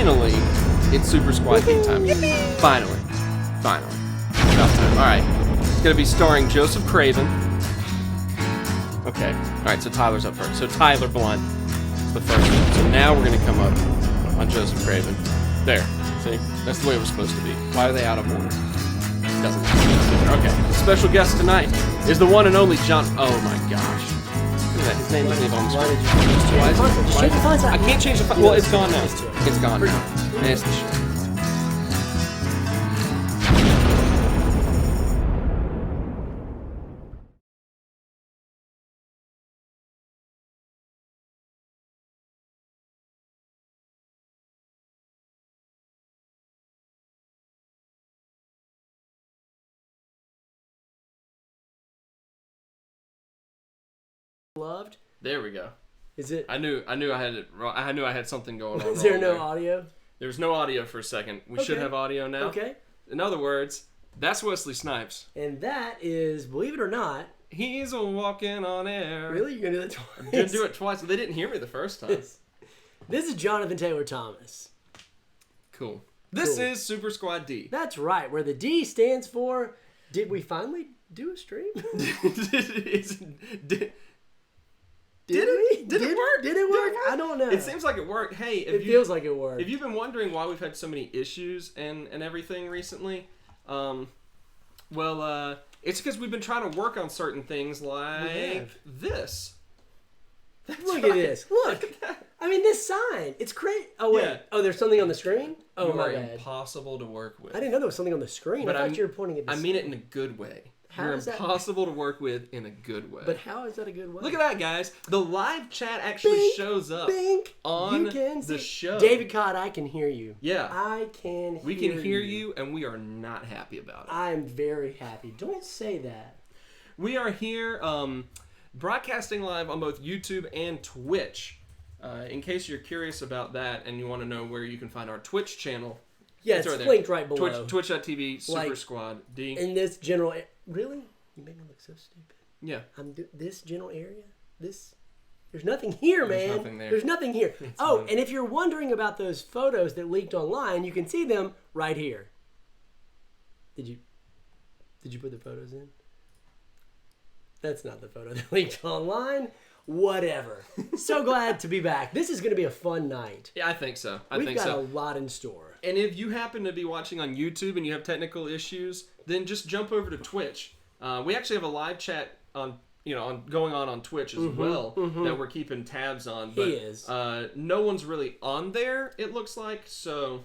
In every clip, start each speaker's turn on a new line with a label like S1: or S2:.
S1: finally, it's Super Squad D time. Finally. About time. Alright. It's going to be starring Joseph Craven. Okay. Alright, so Tyler's up first. So Tyler Blunt is the first one. So now we're going to come up on Joseph Craven. There. See? That's the way it was supposed to be. Why are they out of order? Doesn't matter. Okay. The special guest tonight is the one and only John. Oh my gosh. Look at that. His name doesn't even on the screen. I can't change the font. Well, it's gone now. It's gone now. It's the shit.
S2: Loved.
S1: There we go.
S2: Is it?
S1: I knew I had it wrong. I knew I had something going on.
S2: Is there no audio?
S1: There was no audio for a second. We should have audio now.
S2: Okay.
S1: In other words, that's Wesley Snipes.
S2: And that is, believe it or not,
S1: he's a walking on air.
S2: Really? You're gonna do that twice?
S1: I'm gonna do it twice. They didn't hear me the first time.
S2: This is Jonathan Taylor Thomas.
S1: Cool. This is Super Squad D.
S2: That's right. Where the D stands for, did we finally do a stream? Did it work? Did it work? I don't know.
S1: It seems like it worked. Hey,
S2: it feels like it worked.
S1: If you've been wondering why we've had so many issues and everything recently, it's because we've been trying to work on certain things like this.
S2: Look at this. Look. I mean, this sign. It's great. Oh, wait. Yeah. Oh, there's something on the screen? Oh, my bad.
S1: Impossible to work with.
S2: I didn't know there was something on the screen. But I thought you were pointing at the
S1: I mean it in a good way. You're impossible to work with in a good way.
S2: But how is that a good way?
S1: Look at that, guys. The live chat actually shows up on the show.
S2: David Cott, I can hear you.
S1: Yeah.
S2: I can hear you.
S1: We can hear you, and we are not happy about it.
S2: I'm very happy. Don't say that.
S1: We are here broadcasting live on both YouTube and Twitch. In case you're curious about that and you want to know where you can find our Twitch channel.
S2: Yeah, it's linked right below.
S1: Twitch.tv, Super Squad D.
S2: In this general... Really? You make me look so stupid.
S1: Yeah.
S2: This general area? There's nothing here, man.
S1: There's nothing there.
S2: There's nothing here. And if you're wondering about those photos that leaked online, you can see them right here. Did you put the photos in? That's not the photo that leaked online. Whatever. So glad to be back. This is going to be a fun night.
S1: Yeah, I think so.
S2: We've got a lot in store.
S1: And if you happen to be watching on YouTube and you have technical issues, then just jump over to Twitch. We actually have a live chat going on Twitch as well that we're keeping tabs on. But no one's really on there, it looks like. So,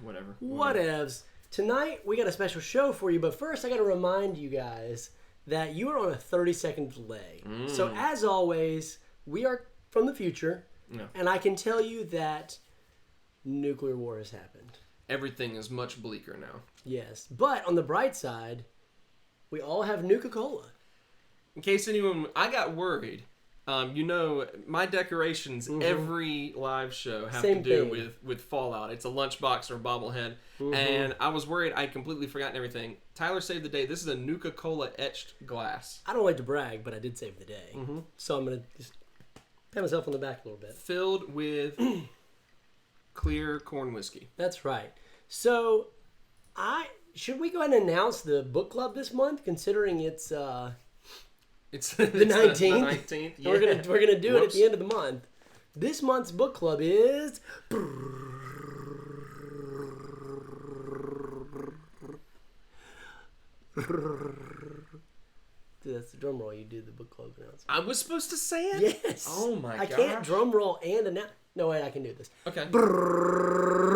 S1: whatever.
S2: Whatevs. Tonight, we got a special show for you. But first, I got to remind you guys that you are on a 30-second delay. So as always, we are from the future, and I can tell you that nuclear war has happened.
S1: Everything is much bleaker now.
S2: Yes, but on the bright side, we all have Nuka-Cola.
S1: In case anyone... I got worried. My decorations every live show have to do with Fallout. It's a lunchbox or a bobblehead. And I was worried I'd completely forgotten everything. Tyler saved the day. This is a Nuka-Cola etched glass.
S2: I don't like to brag, but I did save the day. So I'm going to just pat myself on the back a little bit.
S1: Filled with clear corn whiskey.
S2: That's right. So should we go ahead and announce the book club this month, considering it's the 19th.
S1: The 19th.
S2: Yeah. We're gonna do it at the end of the month. This month's book club is. Dude, that's the drum roll. You do the book club announcement.
S1: I was supposed to say it?
S2: Yes.
S1: Oh my god.
S2: I can't drum roll and announce. No, wait, I can do this.
S1: Okay.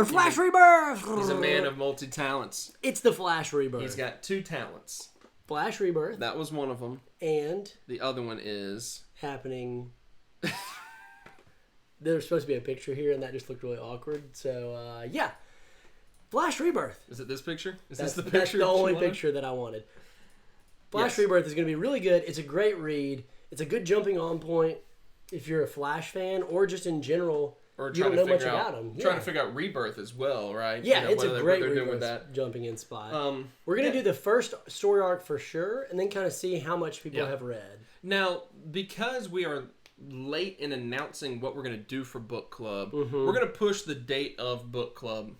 S2: Flash Rebirth.
S1: He's a man of multi-talents.
S2: It's the Flash Rebirth.
S1: He's got 2 talents.
S2: Flash Rebirth.
S1: That was one of them.
S2: And
S1: the other one is
S2: happening. There's supposed to be a picture here, and that just looked really awkward. So, yeah. Flash Rebirth.
S1: Is it this picture? That's the
S2: only picture that I wanted. Flash Rebirth is going to be really good. It's a great read. It's a good jumping on point if you're a Flash fan or just in general.
S1: Or
S2: you don't know much about him.
S1: Trying to figure out Rebirth as well, right?
S2: Yeah, it's a great Rebirth jumping in spot. We're going to do the first story arc for sure, and then kind of see how much people have read.
S1: Now, because we are late in announcing what we're going to do for book club. We're going to push the date of book club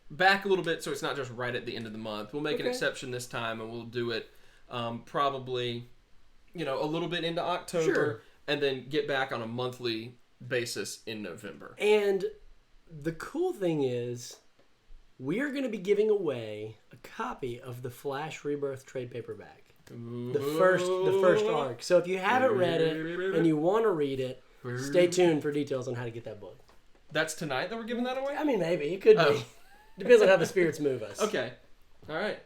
S1: back a little bit so it's not just right at the end of the month. We'll make an exception this time, and we'll do it probably, a little bit into October, and then get back on a monthly basis in November.
S2: And the cool thing is, we are going to be giving away a copy of the Flash Rebirth trade paperback. The first arc. So if you haven't read it and you want to read it, stay tuned for details on how to get that book.
S1: That's tonight that we're giving that away?
S2: I mean, maybe. It could be. Depends on how the spirits move us.
S1: Okay. All right.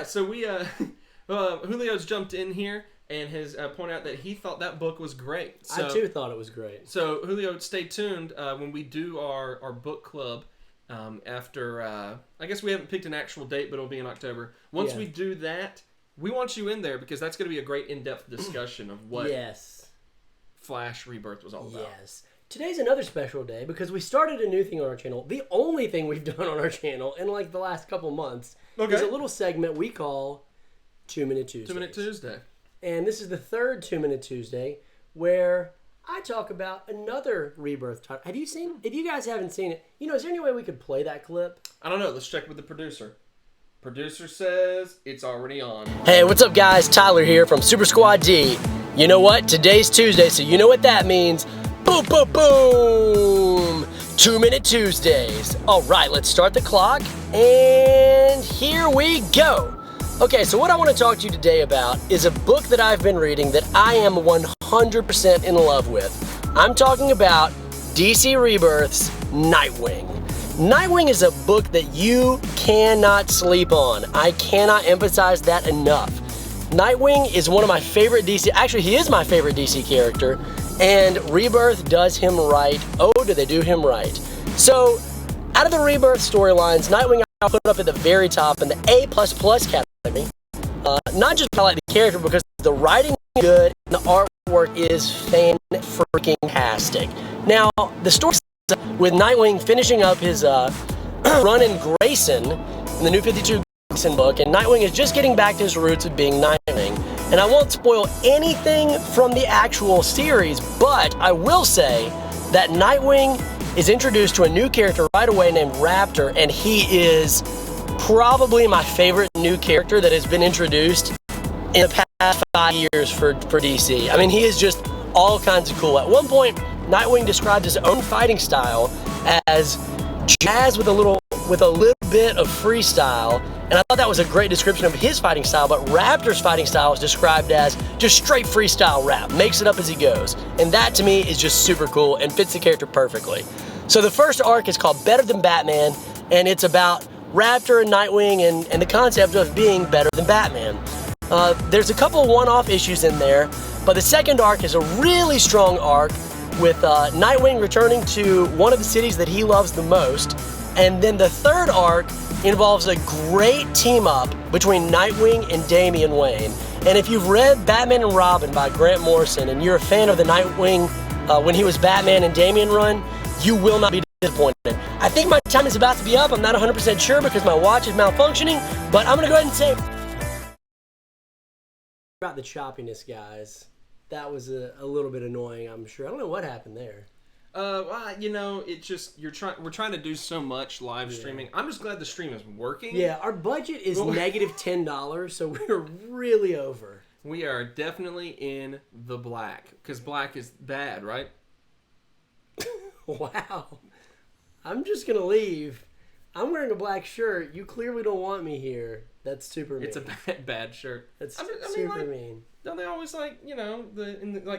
S1: So we Julio's jumped in here and has pointed out that he thought that book was great. So,
S2: I too thought it was great.
S1: So Julio, stay tuned when we do our book club after. I guess we haven't picked an actual date, but it'll be in October. Once we do that, we want you in there because that's going to be a great in-depth discussion of what Flash Rebirth was all about.
S2: Yes. Today's another special day because we started a new thing on our channel. The only thing we've done on our channel in like the last couple months is a little segment we call 2 Minute Tuesday.
S1: 2 Minute Tuesday.
S2: And this is the third 2 Minute Tuesday where I talk about another Rebirth title. Have you seen? If you guys haven't seen it, is there any way we could play that clip?
S1: I don't know. Let's check with the producer. Producer says it's already on.
S2: Hey, what's up, guys? Tyler here from Super Squad D. You know what? Today's Tuesday, so you know what that means. Boom, boom, boom! 2 Minute Tuesdays. All right, let's start the clock, and here we go. Okay, so what I want to talk to you today about is a book that I've been reading that I am 100% in love with. I'm talking about DC Rebirth's Nightwing. Nightwing is a book that you cannot sleep on. I cannot emphasize that enough. Nightwing is one of my favorite DC, actually he is my favorite DC character, and Rebirth does him right. Oh, do they do him right. So, out of the Rebirth storylines, Nightwing I'll put up at the very top in the A++ category. Not just I like the character because the writing is good and the artwork is fan-freaking-tastic. Now, the story with Nightwing finishing up his run in Grayson in the New 52 Grayson book, and Nightwing is just getting back to his roots of being Nightwing. And I won't spoil anything from the actual series, but I will say that Nightwing is introduced to a new character right away named Raptor, and he is probably my favorite new character that has been introduced in the past 5 years for DC. I mean, he is just all kinds of cool. At one point, Nightwing described his own fighting style as jazz with a little bit of freestyle, and I thought that was a great description of his fighting style, but Raptor's fighting style is described as just straight freestyle rap, makes it up as he goes, and that to me is just super cool and fits the character perfectly. So the first arc is called Better Than Batman, and it's about Raptor and Nightwing and the concept of being better than Batman. There's a couple one-off issues in there, but the second arc is a really strong arc with Nightwing returning to one of the cities that he loves the most. And then the third arc involves a great team-up between Nightwing and Damian Wayne. And if you've read Batman and Robin by Grant Morrison and you're a fan of the Nightwing when he was Batman and Damian run, you will not be disappointed. I think my time is about to be up. I'm not 100% sure because my watch is malfunctioning, but I'm going to go ahead and say about the choppiness, guys. That was a little bit annoying, I'm sure. I don't know what happened there.
S1: Well, it just we're trying to do so much live streaming. I'm just glad the stream is working.
S2: Yeah, our budget is negative $10, so we're really over.
S1: We are definitely in the black because black is bad, right?
S2: Wow. I'm just gonna leave. I'm wearing a black shirt. You clearly don't want me here. That's super mean.
S1: It's a bad shirt.
S2: That's super mean.
S1: Don't they always like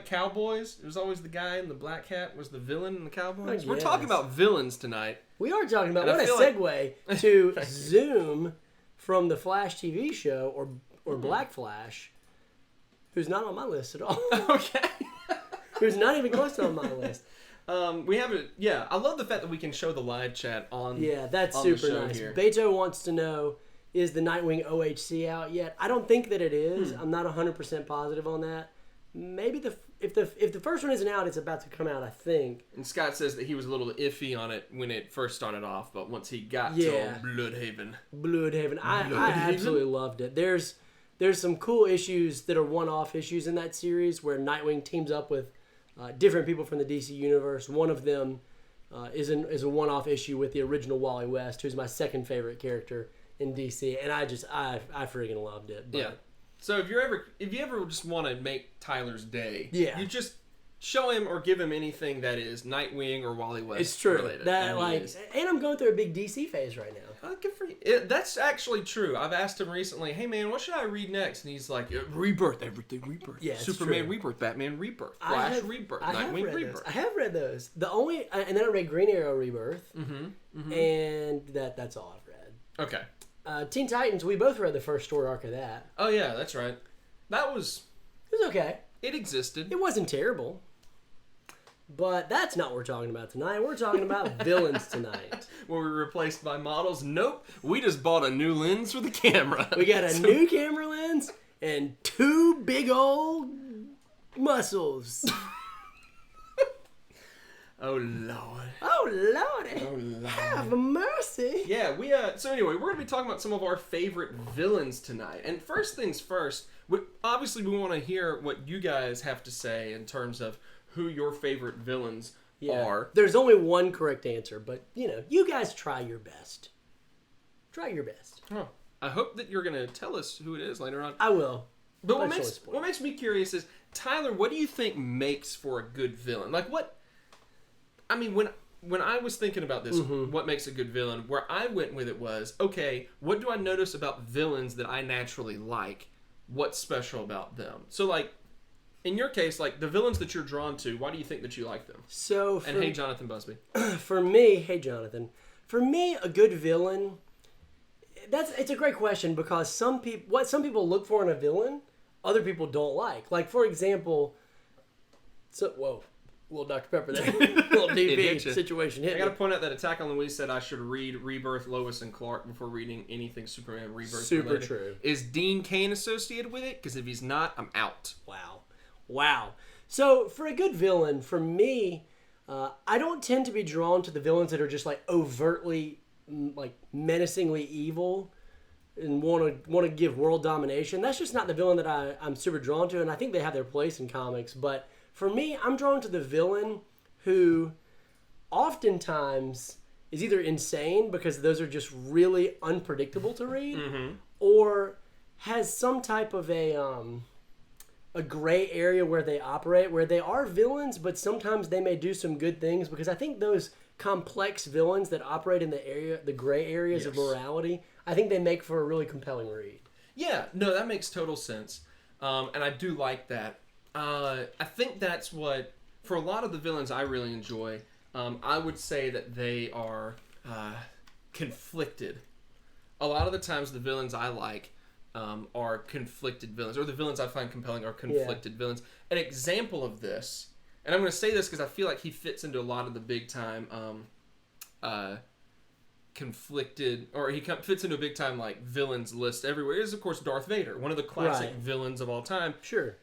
S1: Cowboys? It was always the guy in the black hat was the villain in the Cowboys. We're talking about villains tonight.
S2: We are talking about what a segue to Zoom from the Flash TV show or Black Flash, who's not on my list at all.
S1: Okay.
S2: Who's not even close to on my list.
S1: We have it. Yeah, I love the fact that we can show the live chat on.
S2: Yeah, that's
S1: on
S2: super
S1: the show
S2: nice.
S1: Here.
S2: Beto wants to know, is the Nightwing OHC out yet? I don't think that it is. I'm not 100% positive on that. Maybe if the first one isn't out, it's about to come out, I think.
S1: And Scott says that he was a little iffy on it when it first started off, but once he got to Bloodhaven,
S2: I absolutely loved it. There's some cool issues that are one-off issues in that series where Nightwing teams up with different people from the DC universe. One of them is a one-off issue with the original Wally West, who's my second favorite character in DC, and I freaking loved it. But,
S1: yeah. So if you ever just want to make Tyler's day,
S2: yeah.
S1: you just show him or give him anything that is Nightwing or Wally West
S2: it's true.
S1: related.
S2: And I'm going through a big DC phase right now.
S1: Good for you. That's actually true. I've asked him recently, hey man, what should I read next? And he's like, Rebirth, everything Rebirth.
S2: Yeah,
S1: Superman
S2: true.
S1: Rebirth, Batman Rebirth, Flash Rebirth, Nightwing Rebirth.
S2: I have read those. And then I read Green Arrow Rebirth, and that's all I've read.
S1: Okay.
S2: Teen Titans, we both read the first story arc of that.
S1: Oh yeah, that's right. It was
S2: okay.
S1: It existed.
S2: It wasn't terrible. But that's not what we're talking about tonight. We're talking about villains tonight.
S1: Were we replaced by models? Nope. We just bought a new lens for the camera.
S2: We got a new camera lens and 2 big old muscles.
S1: Oh, Lord.
S2: Oh, Lordy.
S1: Oh, Lord.
S2: Have mercy.
S1: Yeah, so anyway, we're going to be talking about some of our favorite villains tonight. And first things first, obviously we want to hear what you guys have to say in terms of who your favorite villains are.
S2: There's only one correct answer, but, you guys try your best. Try your best.
S1: Oh, I hope that you're going to tell us who it is later on.
S2: I will.
S1: But what makes me curious is, Tyler, what do you think makes for a good villain? Like, when I was thinking about this, what makes a good villain, where I went with it was, okay, what do I notice about villains that I naturally like? What's special about them? So, like, in your case, like, the villains that you're drawn to, why do you think that you like them? Hey, Jonathan Busby.
S2: For me, hey, Jonathan. For me, a good villain, it's a great question, because what some people look for in a villain, other people don't like. Like, for example, little Dr. Pepper there. Little DV situation hit
S1: I gotta point out that Attack on Louise said I should read Rebirth, Lois and Clark before reading anything Superman Rebirth
S2: Super
S1: related.
S2: True.
S1: Is Dean Cain associated with it? Because if he's not, I'm out.
S2: Wow. So, for a good villain, for me, I don't tend to be drawn to the villains that are just, like, overtly, like, menacingly evil and want to give world domination. That's just not the villain that I'm super drawn to, and I think they have their place in comics. But for me, I'm drawn to the villain who oftentimes is either insane, because those are just really unpredictable to read, or has some type of a gray area where they operate, where they are villains, but sometimes they may do some good things, because I think those complex villains that operate in the gray areas of morality, I think they make for a really compelling read. Yeah,
S1: no, that makes total sense. And I do like that. I think that's what, for a lot of the villains I really enjoy, I would say that they are conflicted. A lot of the times the villains I like are conflicted villains, or the villains I find compelling are conflicted villains. An example of this, and I'm going to say this because I feel like he fits into a lot of the big time conflicted, or he fits into a big time like villains list everywhere, is of course Darth Vader, one of the classic villains of all time.
S2: Sure.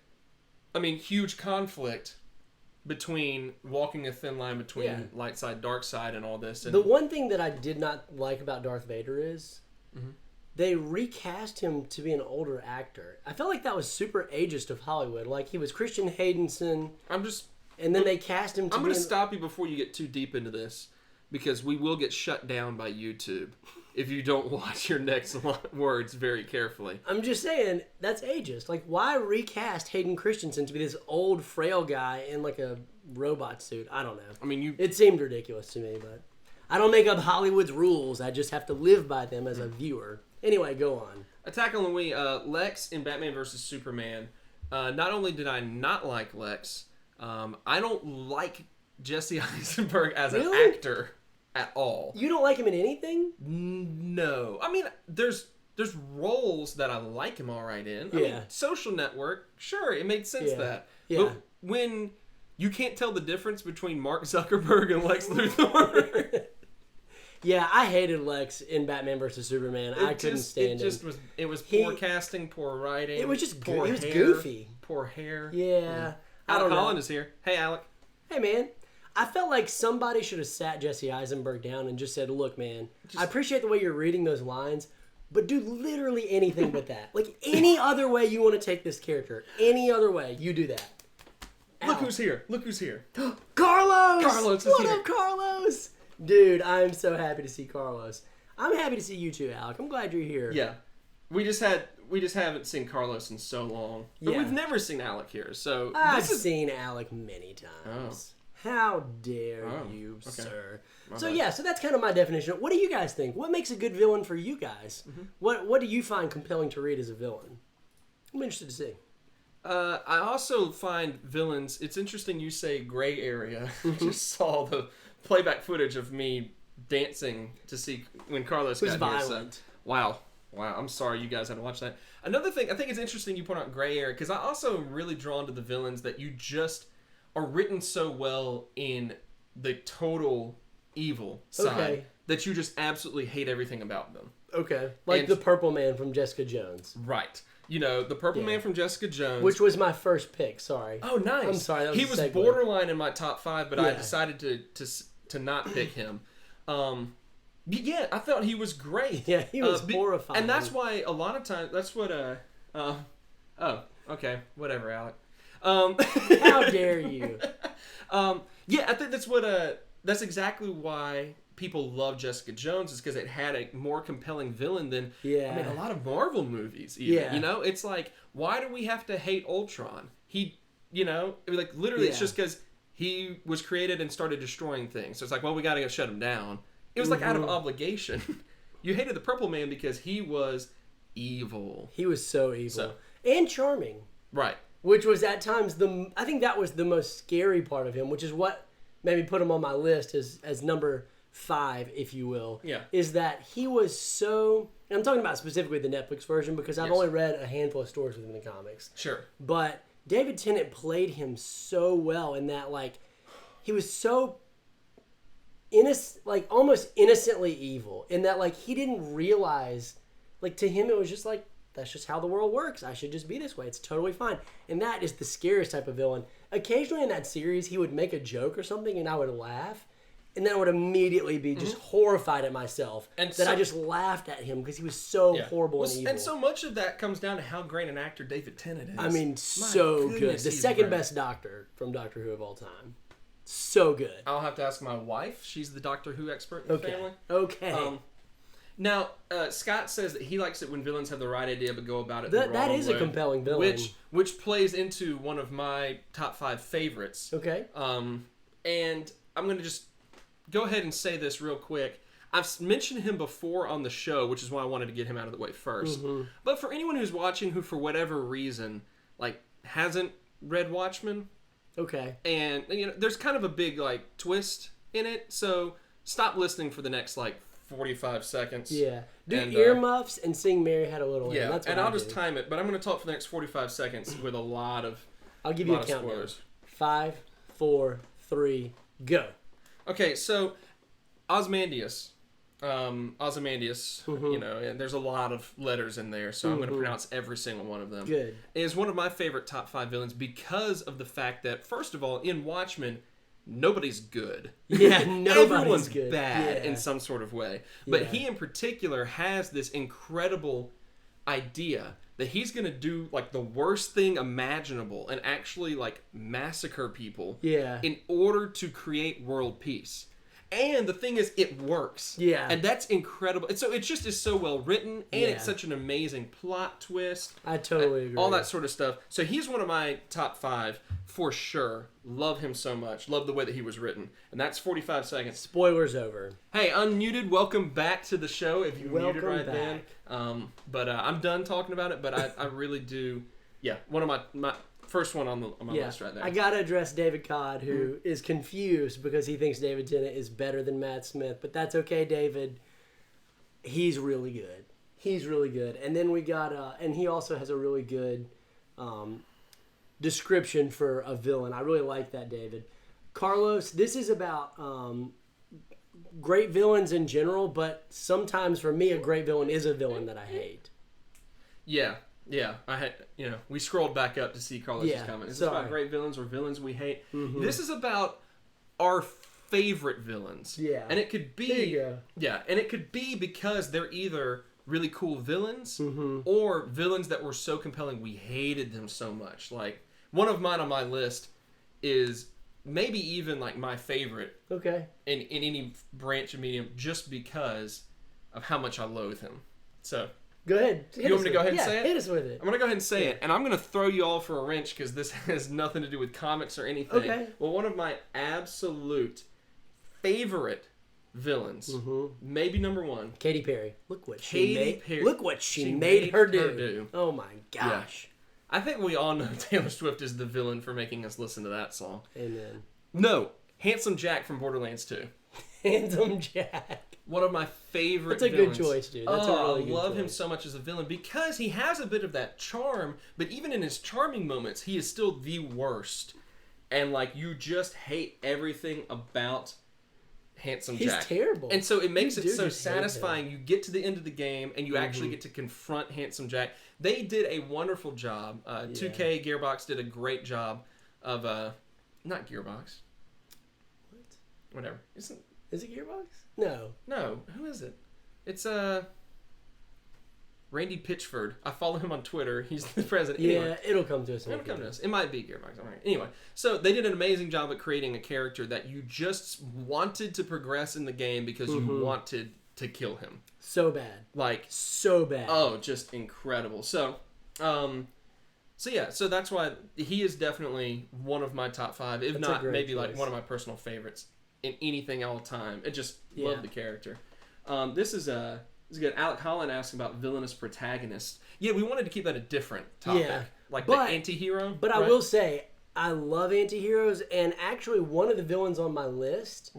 S1: I mean, huge conflict between walking a thin line between light side, dark side, and all this. And
S2: the one thing that I did not like about Darth Vader is they recast him to be an older actor. I felt like that was super ageist of Hollywood. Like, he was Christian Haydenson. And then they cast him to
S1: I'm going to stop you before you get too deep into this, because we will get shut down by YouTube if you don't watch your next words very carefully.
S2: I'm just saying, that's ageist. Like, why recast Hayden Christensen to be this old, frail guy in, like, a robot suit? I don't know.
S1: I mean,
S2: it seemed ridiculous to me, but I don't make up Hollywood's rules. I just have to live by them as a viewer. Anyway, go on.
S1: Attack on Louis, Lex in Batman vs. Superman. Not only did I not like Lex, I don't like Jesse Eisenberg as an actor at all.
S2: You don't like him in anything?
S1: No. I mean, there's roles that I like him all right in. I mean, Social Network, sure, it made sense that.
S2: Yeah.
S1: But when you can't tell the difference between Mark Zuckerberg and Lex Luthor.
S2: Yeah, I hated Lex in Batman vs. Superman. I couldn't stand him.
S1: It was poor casting, poor writing.
S2: It was just
S1: poor
S2: it was
S1: hair,
S2: goofy.
S1: Poor hair.
S2: Yeah.
S1: Alec Holland is here. Hey, Alec.
S2: Hey, man. I felt like somebody should have sat Jesse Eisenberg down and just said, look, man, I appreciate the way you're reading those lines, but do literally anything but that. Like, any other way you want to take this character, any other way, you do that.
S1: Look who's here. Look who's here.
S2: Carlos!
S1: Carlos is
S2: what
S1: here.
S2: up, Carlos? Dude, I'm so happy to see Carlos. I'm happy to see you too, Alec. I'm glad you're here.
S1: Yeah. We just haven't seen Carlos in so long. But
S2: Yeah.
S1: we've never seen Alec here, so
S2: I've seen Alec many times.
S1: Oh.
S2: How dare
S1: Oh,
S2: you,
S1: okay.
S2: sir?
S1: My
S2: So
S1: bad.
S2: yeah, so that's kind of my definition. What do you guys think? What makes a good villain for you guys?
S1: Mm-hmm.
S2: What do you find compelling to read as a villain? I'm interested to see.
S1: I also find villains. It's interesting you say gray area. I just saw the playback footage of me dancing to see when Carlos
S2: It was
S1: got here.
S2: violent.
S1: So, wow. I'm sorry you guys had to watch that. Another thing, I think it's interesting you point out gray area because I also am really drawn to the villains that you just are written so well in the total evil side
S2: Okay.
S1: that you just absolutely hate everything about them.
S2: Okay. Like
S1: And-
S2: the Purple Man from Jessica Jones.
S1: Right. You know, the Purple
S2: Yeah.
S1: Man from Jessica Jones.
S2: Which was my first pick, sorry.
S1: Oh, nice.
S2: I'm sorry, that was
S1: he
S2: a
S1: was
S2: segue.
S1: borderline in my top 5, but I
S2: Yeah.
S1: decided to not pick him. Yeah, I thought he was great.
S2: Yeah, he was horrifying.
S1: And that's why a lot of times, that's what, oh, okay, whatever, Alec.
S2: How dare you?
S1: Yeah, I think that's exactly why people love Jessica Jones is because it had a more compelling villain than
S2: Yeah.
S1: a lot of Marvel movies. Even,
S2: Yeah.
S1: you know, it's like, why do we have to hate Ultron? He, you know, like literally, it's
S2: Yeah.
S1: just because he was created and started destroying things. So it's like, well, we got to go shut him down. It was like out of obligation. You hated the Purple Man because he was evil.
S2: He was so evil.
S1: So-
S2: And charming.
S1: Right.
S2: Which was at times I think that was the most scary part of him, which is what made me put him on my list as number 5, if you will.
S1: Yeah.
S2: Is that he was so, and I'm talking about specifically the Netflix version because I've
S1: Yes.
S2: only read a handful of stories with him in the comics.
S1: Sure.
S2: But David Tennant played him so well in that, like, he was so like almost innocently evil in that, like, he didn't realize, like, to him it was just like, that's just how the world works. I should just be this way. It's totally fine. And that is the scariest type of villain. Occasionally in that series, he would make a joke or something and I would laugh. And then I would immediately be just horrified at myself
S1: And
S2: that
S1: so-
S2: I just laughed at him because he was so
S1: Yeah.
S2: horrible
S1: Well,
S2: and evil.
S1: and so much of that comes down to how great an actor David Tennant is.
S2: I mean,
S1: My
S2: so good.
S1: goodness,
S2: The
S1: he's
S2: second
S1: great.
S2: best Doctor from Doctor Who of all time. So good.
S1: I'll have to ask my wife. She's the Doctor Who expert in the
S2: Okay.
S1: family.
S2: Okay.
S1: Now, Scott says that he likes it when villains have the right idea but go about it
S2: That
S1: the wrong
S2: is a
S1: way,
S2: compelling villain.
S1: which plays into one of my top 5 favorites.
S2: Okay.
S1: And I'm going to just go ahead and say this real quick. I've mentioned him before on the show, which is why I wanted to get him out of the way first. But for anyone who's watching who, for whatever reason, like hasn't read Watchmen,
S2: Okay.
S1: and you know, there's kind of a big like twist in it, so stop listening for the next like 45 seconds.
S2: Yeah. Do
S1: And,
S2: earmuffs and sing Mary Had a Little Lamb.
S1: Yeah,
S2: That's what
S1: and
S2: I
S1: I'll just
S2: do.
S1: time it, but I'm going to talk for the next 45 seconds with a lot of
S2: I'll give you a
S1: lot of
S2: countdown.
S1: spoilers.
S2: 5, 4, 3, go.
S1: Okay, so Ozymandias, you know, and there's a lot of letters in there, so I'm going to pronounce every single one of them.
S2: Good.
S1: Is one of my favorite top 5 villains because of the fact that, first of all, in Watchmen, nobody's good.
S2: Yeah, nobody's
S1: Everyone's
S2: good.
S1: bad
S2: Yeah.
S1: in some sort of way. But
S2: Yeah.
S1: he in particular has this incredible idea that he's going to do like the worst thing imaginable and actually like massacre people
S2: Yeah.
S1: in order to create world peace. And the thing is, it works.
S2: Yeah.
S1: And that's incredible. And so it just is so well written, and
S2: Yeah.
S1: it's such an amazing plot twist.
S2: I totally agree.
S1: All that sort of stuff. So he's one of my top 5 for sure. Love him so much. Love the way that he was written. And that's 45 seconds.
S2: Spoilers over.
S1: Hey, Unmuted, welcome back to the show. If you muted
S2: Welcome
S1: right
S2: back.
S1: then. But I'm done talking about it, but I really do. Yeah, one of my first one on my list right there.
S2: I gotta address David Codd, who is confused because he thinks David Tennant is better than Matt Smith, but that's okay, David. He's really good. He's really good. And then we got, and he also has a really good description for a villain. I really like that, David. Carlos, this is about great villains in general, but sometimes for me, a great villain is a villain that I hate.
S1: Yeah. I had, we scrolled back up to see Carlos's
S2: Yeah,
S1: comment. Is this about
S2: sorry.
S1: great villains or villains we hate? This is about our favorite villains.
S2: Yeah.
S1: And it could be
S2: There you go.
S1: Yeah, and it could be because they're either really cool villains
S2: Mm-hmm.
S1: or villains that were so compelling we hated them so much. Like one of mine on my list is maybe even like my favorite
S2: Okay.
S1: in any branch of medium, just because of how much I loathe him. So
S2: Go ahead.
S1: you want me to go ahead and say it?
S2: Hit us with it.
S1: I'm gonna go ahead and say it, and I'm gonna throw you all for a wrench because this has nothing to do with comics or anything.
S2: Okay.
S1: Well, one of my absolute favorite villains, maybe number one,
S2: Katy Perry. Look what
S1: Katy Perry.
S2: Look what she made her do.
S1: do.
S2: Oh my gosh.
S1: I think we all know Taylor Swift is the villain for making us listen to that song.
S2: Amen.
S1: No, Handsome Jack from Borderlands 2.
S2: Handsome Jack.
S1: One of my favorite
S2: That's a
S1: villains.
S2: good choice, dude. That's a really good
S1: I love
S2: choice.
S1: him so much as a villain because he has a bit of that charm, but even in his charming moments, he is still the worst. And, like, you just hate everything about Handsome Jack.
S2: He's terrible.
S1: And so it makes
S2: You
S1: it
S2: do
S1: so
S2: just hate
S1: satisfying. You get to the end of the game, and you actually get to confront Handsome Jack. They did a wonderful job. 2K Gearbox did a great job of... not Gearbox.
S2: What?
S1: Whatever.
S2: Is it Gearbox? No.
S1: No, who is it? It's Randy Pitchford. I follow him on Twitter. He's the president.
S2: Yeah,
S1: Anyway,
S2: it'll come to us.
S1: it'll come to us. It might be Gearbox. All right. Anyway, so they did an amazing job at creating a character that you just wanted to progress in the game because you wanted to kill him.
S2: So bad.
S1: Like,
S2: So bad.
S1: oh, just incredible. So that's why he is definitely one of my top 5, if
S2: That's a
S1: not
S2: great
S1: maybe like
S2: choice.
S1: one of my personal favorites in anything all time. I just
S2: Yeah.
S1: love the character. This is good. Alec Holland asked about villainous protagonist. Yeah, we wanted to keep that a different topic.
S2: Yeah.
S1: Like
S2: But-
S1: the anti-hero.
S2: But I
S1: right?
S2: will say, I love antiheroes, and actually one of the villains on my list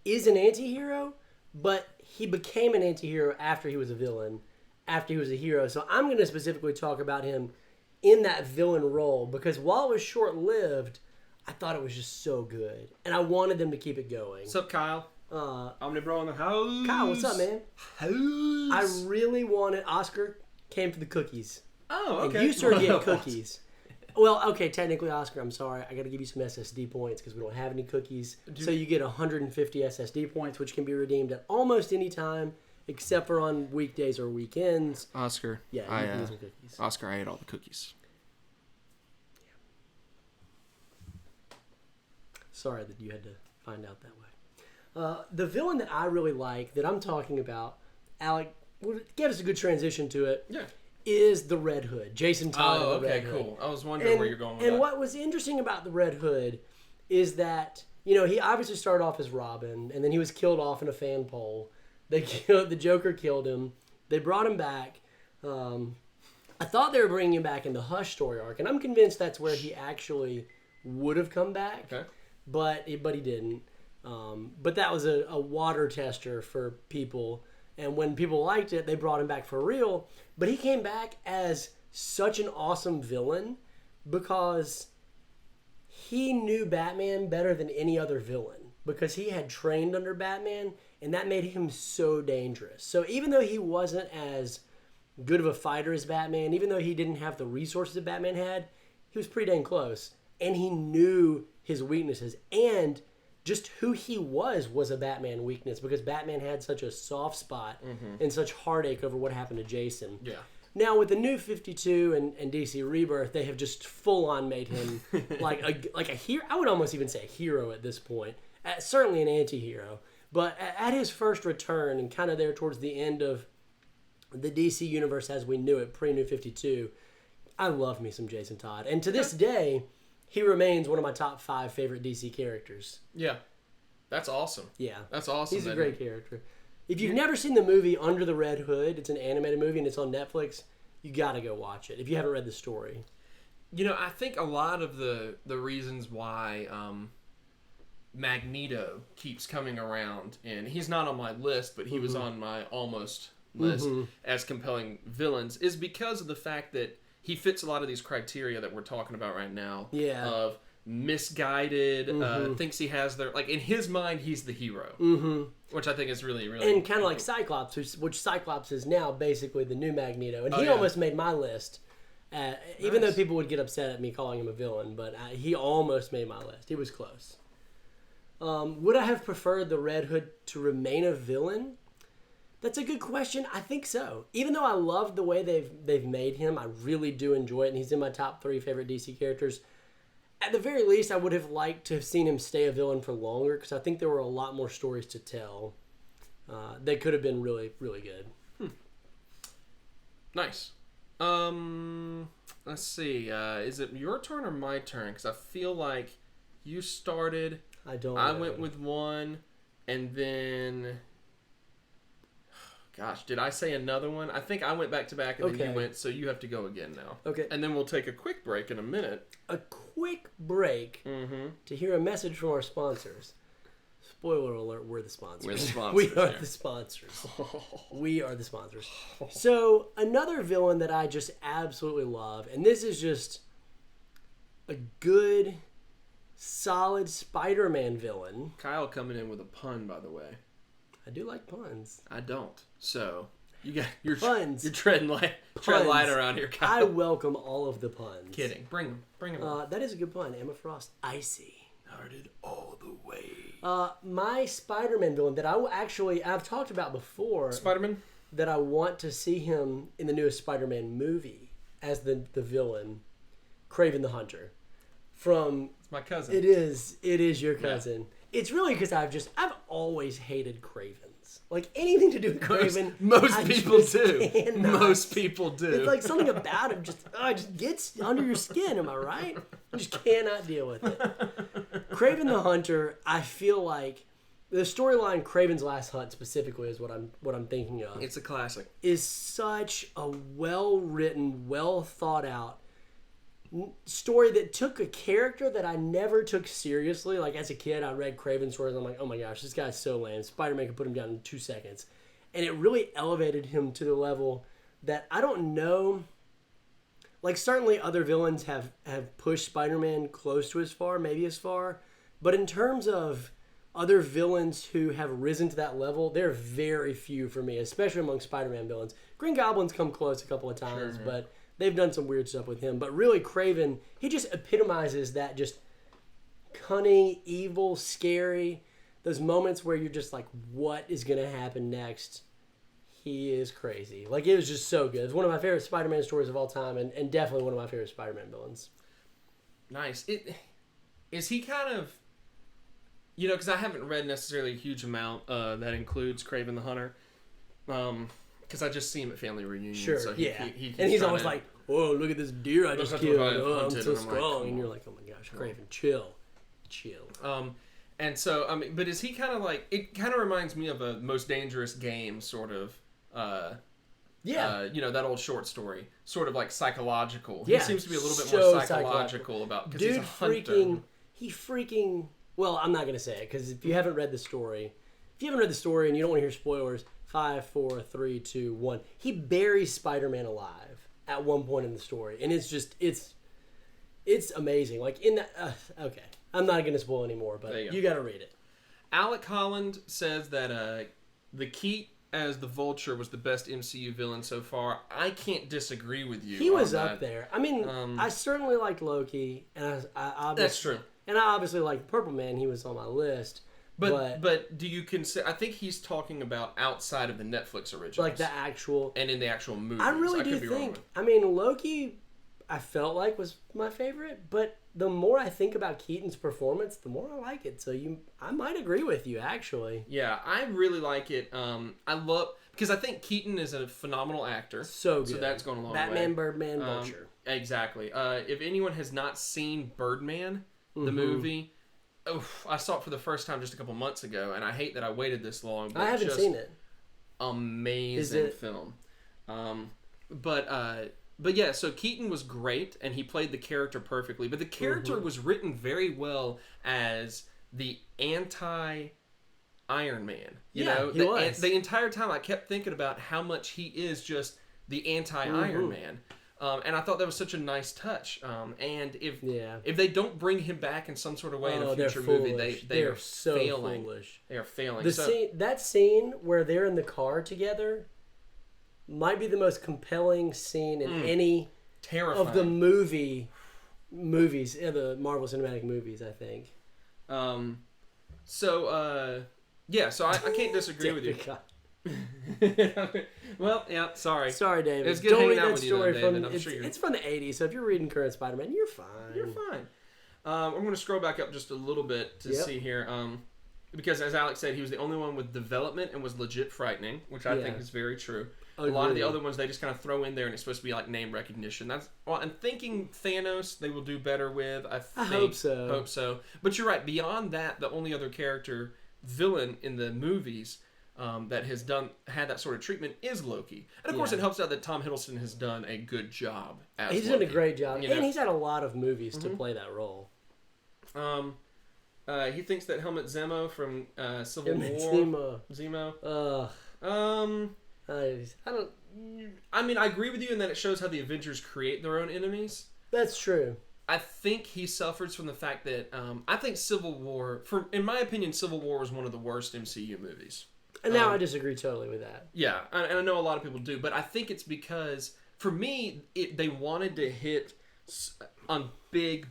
S2: is an antihero, but he became an antihero after he was a villain, after he was a hero. So I'm going to specifically talk about him in that villain role, because while it was short-lived, I thought it was just so good, and I wanted them to keep it going.
S1: What's up, Kyle? Omnibro in the house.
S2: Kyle, what's up, man?
S1: House.
S2: I really wanted... Oscar came for the cookies.
S1: Oh, okay.
S2: And you started getting cookies. Well, okay, technically, Oscar, I'm sorry. I got to give you some SSD points because we don't have any cookies. So you get 150 SSD points, which can be redeemed at almost any time, except for on weekdays or weekends.
S1: Oscar.
S2: Yeah, you can get some cookies.
S1: Oscar, I ate all the cookies.
S2: Sorry that you had to find out that way. The villain that I really like, that I'm talking about, Alec, give us a good transition to it.
S1: Yeah.
S2: Is the Red Hood, Jason Todd.
S1: Oh,
S2: of the
S1: okay,
S2: Red Hood.
S1: cool. I was wondering where you're going with that.
S2: And what was interesting about the Red Hood is that, you know, he obviously started off as Robin, and then he was killed off in a fan poll. The Joker killed him. They brought him back. I thought they were bringing him back in the Hush story arc, and I'm convinced that's where he actually would have come back.
S1: Okay.
S2: But he didn't. But that was a water tester for people. And when people liked it, they brought him back for real. But he came back as such an awesome villain because he knew Batman better than any other villain. Because he had trained under Batman, and that made him so dangerous. So even though he wasn't as good of a fighter as Batman, even though he didn't have the resources that Batman had, he was pretty dang close. And he knew his weaknesses. And just who he was a Batman weakness, because Batman had such a soft spot and such heartache over what happened to Jason.
S1: Yeah.
S2: Now with the new 52 and DC Rebirth, they have just full on made him like a hero. I would almost even say a hero at this point. Certainly an anti-hero. But at his first return, and kind of there towards the end of the DC universe as we knew it, pre-New 52, I love me some Jason Todd. And to this day, he remains one of my top 5 favorite DC characters.
S1: Yeah. That's awesome.
S2: Yeah.
S1: That's awesome.
S2: He's a great character. If you've never seen the movie Under the Red Hood, it's an animated movie and it's on Netflix, you got to go watch it if you haven't read the story.
S1: You know, I think a lot of the reasons why Magneto keeps coming around, and he's not on my list, but he was on my almost list as compelling villains, is because of the fact that he fits a lot of these criteria that we're talking about right now.
S2: Yeah.
S1: Of misguided, thinks he has their... Like, in his mind, he's the hero. Which I think is really, really...
S2: And kind of like Cyclops, which Cyclops is now basically the new Magneto. And he
S1: yeah.
S2: almost made my list. Even though people would get upset at me calling him a villain, but he almost made my list. He was close. Would I have preferred the Red Hood to remain a villain? That's a good question. I think so. Even though I love the way they've made him, I really do enjoy it, and he's in my top 3 favorite DC characters. At the very least, I would have liked to have seen him stay a villain for longer because I think there were a lot more stories to tell that could have been really, really good.
S1: Nice. Let's see. Is it your turn or my turn? Because I feel like you started. I went with one, and then. Gosh, did I say another one? I think I went back to back, and then you went. So you have to go again now.
S2: Okay.
S1: And then we'll take a quick break in a minute.
S2: A quick break to hear a message from our sponsors. Spoiler alert: we're the sponsors.
S1: We're the sponsors.
S2: We are the sponsors. We are the sponsors. So another villain that I just absolutely love, and this is just a good, solid Spider-Man villain.
S1: Kyle coming in with a pun, by the way.
S2: I do like puns.
S1: I don't. So you got your
S2: puns.
S1: You're treading light around here, Kyle.
S2: I welcome all of the puns.
S1: Kidding. Bring them.
S2: That is a good pun. Emma Frost, icy.
S1: Hearted all the way.
S2: My Spider-Man villain that I've talked about before.
S1: Spider-Man?
S2: That I want to see him in the newest Spider-Man movie as the villain, Kraven the Hunter.
S1: It's my cousin.
S2: It is your cousin. Yeah. It's really because I've always hated Kravens. Like anything to do with Kraven.
S1: Most people do. Most people do.
S2: It's like something about him just gets under your skin. Am I right? You just cannot deal with it. Kraven the Hunter. I feel like the storyline Kraven's Last Hunt specifically is what I'm thinking of.
S1: It's a classic.
S2: Is such a well written, well thought out story that took a character that I never took seriously. Like as a kid, I read Kraven stories and I'm like, oh my gosh, this guy's so lame. Spider-Man can put him down in 2 seconds. And it really elevated him to the level that I don't know. Like certainly other villains have pushed Spider-Man close to as far, maybe as far. But in terms of other villains who have risen to that level, there are very few for me, especially among Spider-Man villains. Green Goblin's come close a couple of times, but they've done some weird stuff with him. But really, Kraven, he just epitomizes that just cunning, evil, scary, those moments where you're just like, what is going to happen next? He is crazy. Like, it was just so good. It's one of my favorite Spider-Man stories of all time, and definitely one of my favorite Spider-Man villains.
S1: Nice. Is he kind of, because I haven't read necessarily a huge amount that includes Kraven the Hunter. Because I just see him at family reunions.
S2: Sure,
S1: so
S2: he's always like, whoa, look at this deer I just killed. Oh, I'm so strong.
S1: Like,
S2: and you're like, oh my gosh, Kraven, chill.
S1: And so, I mean, but is he kind of like, it kind of reminds me of a Most Dangerous Game sort of, that old short story. Sort of like psychological.
S2: Yeah,
S1: he seems to be a little bit more psychological about, because he's a hunter. Well, I'm not going to say it, because if you haven't read the story and you don't want to hear spoilers, 5, 4, 3, 2, 1. He buries Spider-Man alive at one point in the story, and it's just it's amazing. Like in that, okay, I'm not going to spoil anymore, but you got to read it. Alec Holland says that the Keat as the Vulture was the best MCU villain so far. I can't disagree with you.
S2: He was up there. I mean, I certainly liked Loki, and I obviously,
S1: that's true.
S2: And I obviously liked Purple Man. He was on my list.
S1: But do you consider? I think he's talking about outside of the Netflix originals,
S2: like the actual,
S1: and in the actual movies.
S2: I really do think. I mean, Loki, I felt like was my favorite, but the more I think about Keaton's performance, the more I like it. So I might agree with you, actually.
S1: Yeah, I really like it. I love because I think Keaton is a phenomenal actor.
S2: So good.
S1: So that's going a long way.
S2: Batman, Birdman, Vulture.
S1: Exactly. If anyone has not seen Birdman, the movie. I saw it for the first time just a couple months ago, and I hate that I waited this long. But
S2: I haven't seen it.
S1: Amazing film. But yeah, so Keaton was great, and he played the character perfectly. But the character was written very well as the anti-Iron Man. You know,
S2: he was.
S1: The entire time I kept thinking about how much he is just the anti-Iron Man. And I thought that was such a nice touch. And if they don't bring him back in some sort of way in a future movie, they are so failing.
S2: Foolish.
S1: They are failing.
S2: That scene where they're in the car together might be the most compelling scene in any of the movies, the Marvel Cinematic movies, I think.
S1: So I can't disagree with you. Well, yeah, sorry.
S2: Sorry, David.
S1: It's good hanging out with you, David. I'm sure
S2: it's from the 80s, so if you're reading current Spider-Man, you're fine.
S1: You're fine. I'm going to scroll back up just a little bit to see here. Because as Alex said, he was the only one with development and was legit frightening, which I think is very true. A lot of the other ones they just kind of throw in there, and it's supposed to be like name recognition. I'm thinking Thanos they will do better with. I
S2: hope so.
S1: Hope so. But you're right. Beyond that, the only other villain in the movies that has had that sort of treatment is Loki. And of course, it helps out that Tom Hiddleston has done a good job as
S2: He's
S1: Loki.
S2: done a great job, and he's had a lot of movies to play that role.
S1: He thinks that Helmut Zemo from Civil War. Zemo. I mean, I agree with you in that it shows how the Avengers create their own enemies.
S2: That's true.
S1: I think he suffers from the fact that I think Civil War, in my opinion, Civil War was one of the worst MCU movies.
S2: And now I disagree totally with that.
S1: Yeah, and I know a lot of people do, but I think it's because, for me, they wanted to hit on big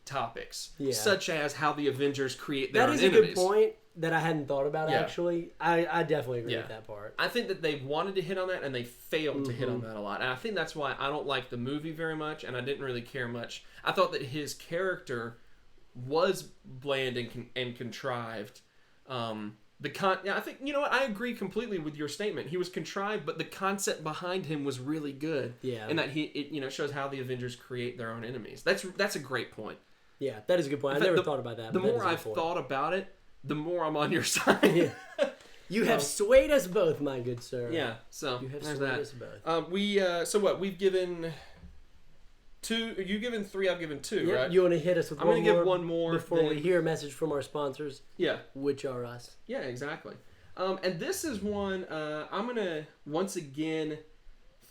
S1: topics, such as how the Avengers create their own enemies. That is a good
S2: point that I hadn't thought about, actually. I definitely agree with that part.
S1: I think that they wanted to hit on that, and they failed to hit on that a lot. And I think that's why I don't like the movie very much, and I didn't really care much. I thought that his character was bland and contrived. I think, you know what, I agree completely with your statement. He was contrived, but the concept behind him was really good. Yeah. And that it shows how the Avengers create their own enemies. That's a great point.
S2: Yeah, that is a good point. I never thought about that.
S1: The more I've thought about it, the more I'm on your side.
S2: You have swayed us both, my good sir.
S1: Yeah, so
S2: you have swayed us both.
S1: So what, we've given 2, you've given 3, I've given 2, right?
S2: You want to hit us with
S1: I'm going to give one more
S2: before we hear a message from our sponsors.
S1: Yeah.
S2: Which are us.
S1: Yeah, exactly. And this is one, I'm going to, once again,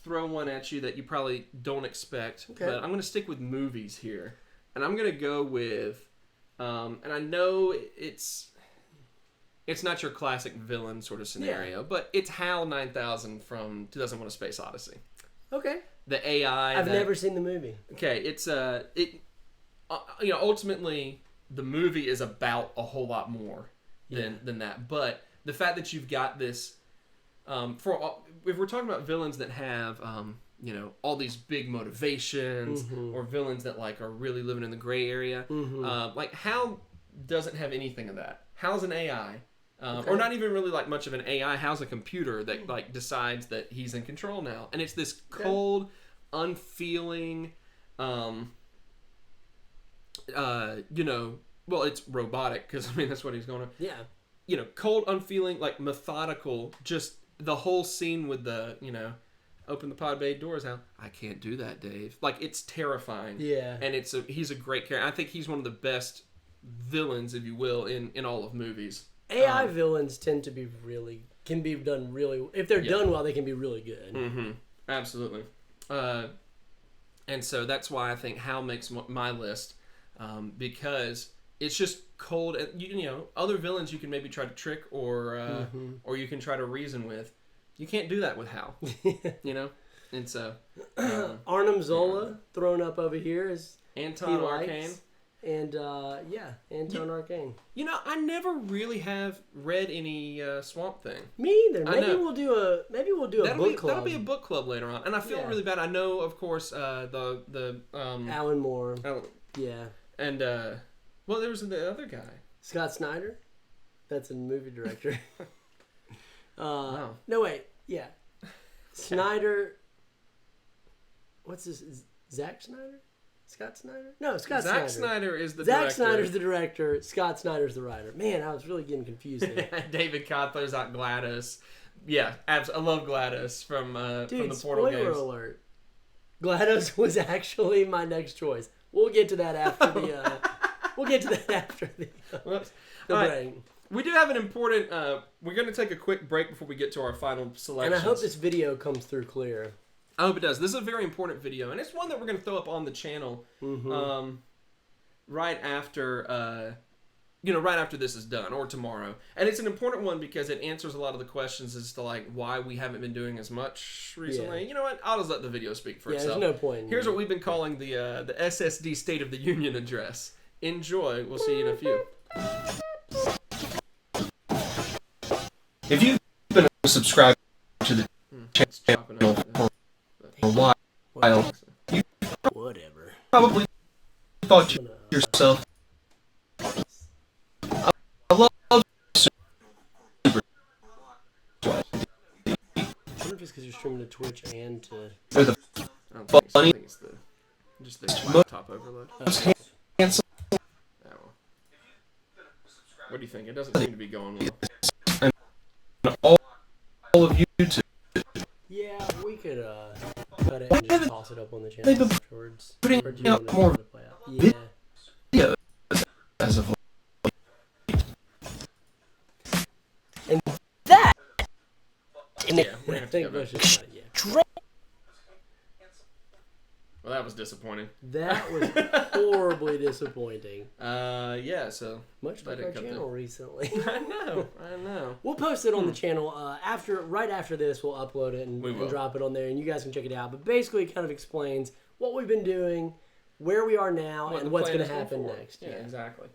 S1: throw one at you that you probably don't expect. Okay. But I'm going to stick with movies here. And I'm going to go with, and I know it's not your classic villain sort of scenario, but it's HAL 9000 from 2001: A Space Odyssey.
S2: Okay.
S1: The AI.
S2: I've never seen the movie.
S1: Okay, it's ultimately the movie is about a whole lot more than that. But the fact that you've got this, if we're talking about villains that have all these big motivations, or villains that like are really living in the gray area, like HAL doesn't have anything of that. HAL's an AI. Or not even really like much of an AI. HAL's a computer that like decides that he's in control now, and it's this cold, unfeeling, well, it's robotic because I mean that's what he's going to. Yeah. Cold, unfeeling, like methodical. Just the whole scene with the open the pod bay doors. How I can't do that, Dave. Like it's terrifying. Yeah. And he's a great character. I think he's one of the best villains, if you will, in all of movies.
S2: AI villains tend to be can be done really, if they're done well, they can be really good.
S1: Mm-hmm. Absolutely. And so that's why I think HAL makes my list, because it's just cold. And, other villains you can maybe try to trick or you can try to reason with. You can't do that with HAL, And so
S2: Arnim Zola thrown up over here is
S1: Anton Arcane.
S2: And Anton Arcane.
S1: I never really have read any Swamp Thing.
S2: Me either. Maybe we'll do a book club.
S1: That'll be a book club later on. And I feel really bad. I know, of course, the
S2: Alan Moore. Yeah.
S1: And there was the other guy,
S2: Scott Snyder. That's a movie director.
S1: Wow.
S2: No wait. Yeah. Snyder. What's this? Zack Snyder? Scott Snyder? No, Scott Snyder.
S1: Zack Snyder is the director.
S2: Zack Snyder's the director. Scott Snyder's the writer. Man, I was really getting confused there.
S1: David Cotler's out GLaDOS. Yeah, I love GLaDOS from the Portal games.
S2: Spoiler alert. GLaDOS was actually my next choice. We'll get to that after the. The break.
S1: We do have an important. We're going to take a quick break before we get to our final selections.
S2: And I hope this video comes through clear.
S1: I hope it does. This is a very important video, and it's one that we're going to throw up on the channel right after this is done, or tomorrow. And it's an important one because it answers a lot of the questions as to like why we haven't been doing as much recently. Yeah. You know what? I'll just let the video speak for itself.
S2: There's no point.
S1: Here's what we've been calling the SSD State of the Union address. Enjoy. We'll see you in a few. If you've been subscribed to the channel for a while, you
S2: whatever.
S1: Probably thought you
S3: yourself. I love Super Sweat.
S2: I wonder if it's because you're streaming to Twitch and to.
S3: They're the
S1: I don't think
S3: funny.
S1: I think it's just the laptop overload.
S3: most handsome
S1: Oh, well. What do you think? It doesn't seem to be going well.
S3: in all of YouTube.
S2: Yeah, we could cut it and just toss it up on the channel
S3: They've been
S2: afterwards.
S3: putting
S2: Or do you
S3: out
S2: want it
S3: more
S2: to play out? Yeah.
S3: videos as of
S2: And that. And
S1: Yeah, we're gonna
S2: I
S1: have to
S2: think
S1: go
S2: that's
S1: back.
S2: just about it, yeah.
S1: Well, that was disappointing.
S2: That was horribly disappointing.
S1: Yeah, so
S2: Much
S1: I
S2: like
S1: didn't
S2: our
S1: come
S2: channel recently.
S1: I know.
S2: We'll post it on the channel right after this. We'll upload it and,
S1: We will.
S2: and drop it on there, and you guys can check it out. But basically, it kind of explains what we've been doing, where we are now,
S1: What
S2: and
S1: the
S2: what's
S1: plan
S2: going to
S1: is
S2: happen
S1: forward.
S2: next.
S1: Yeah, exactly.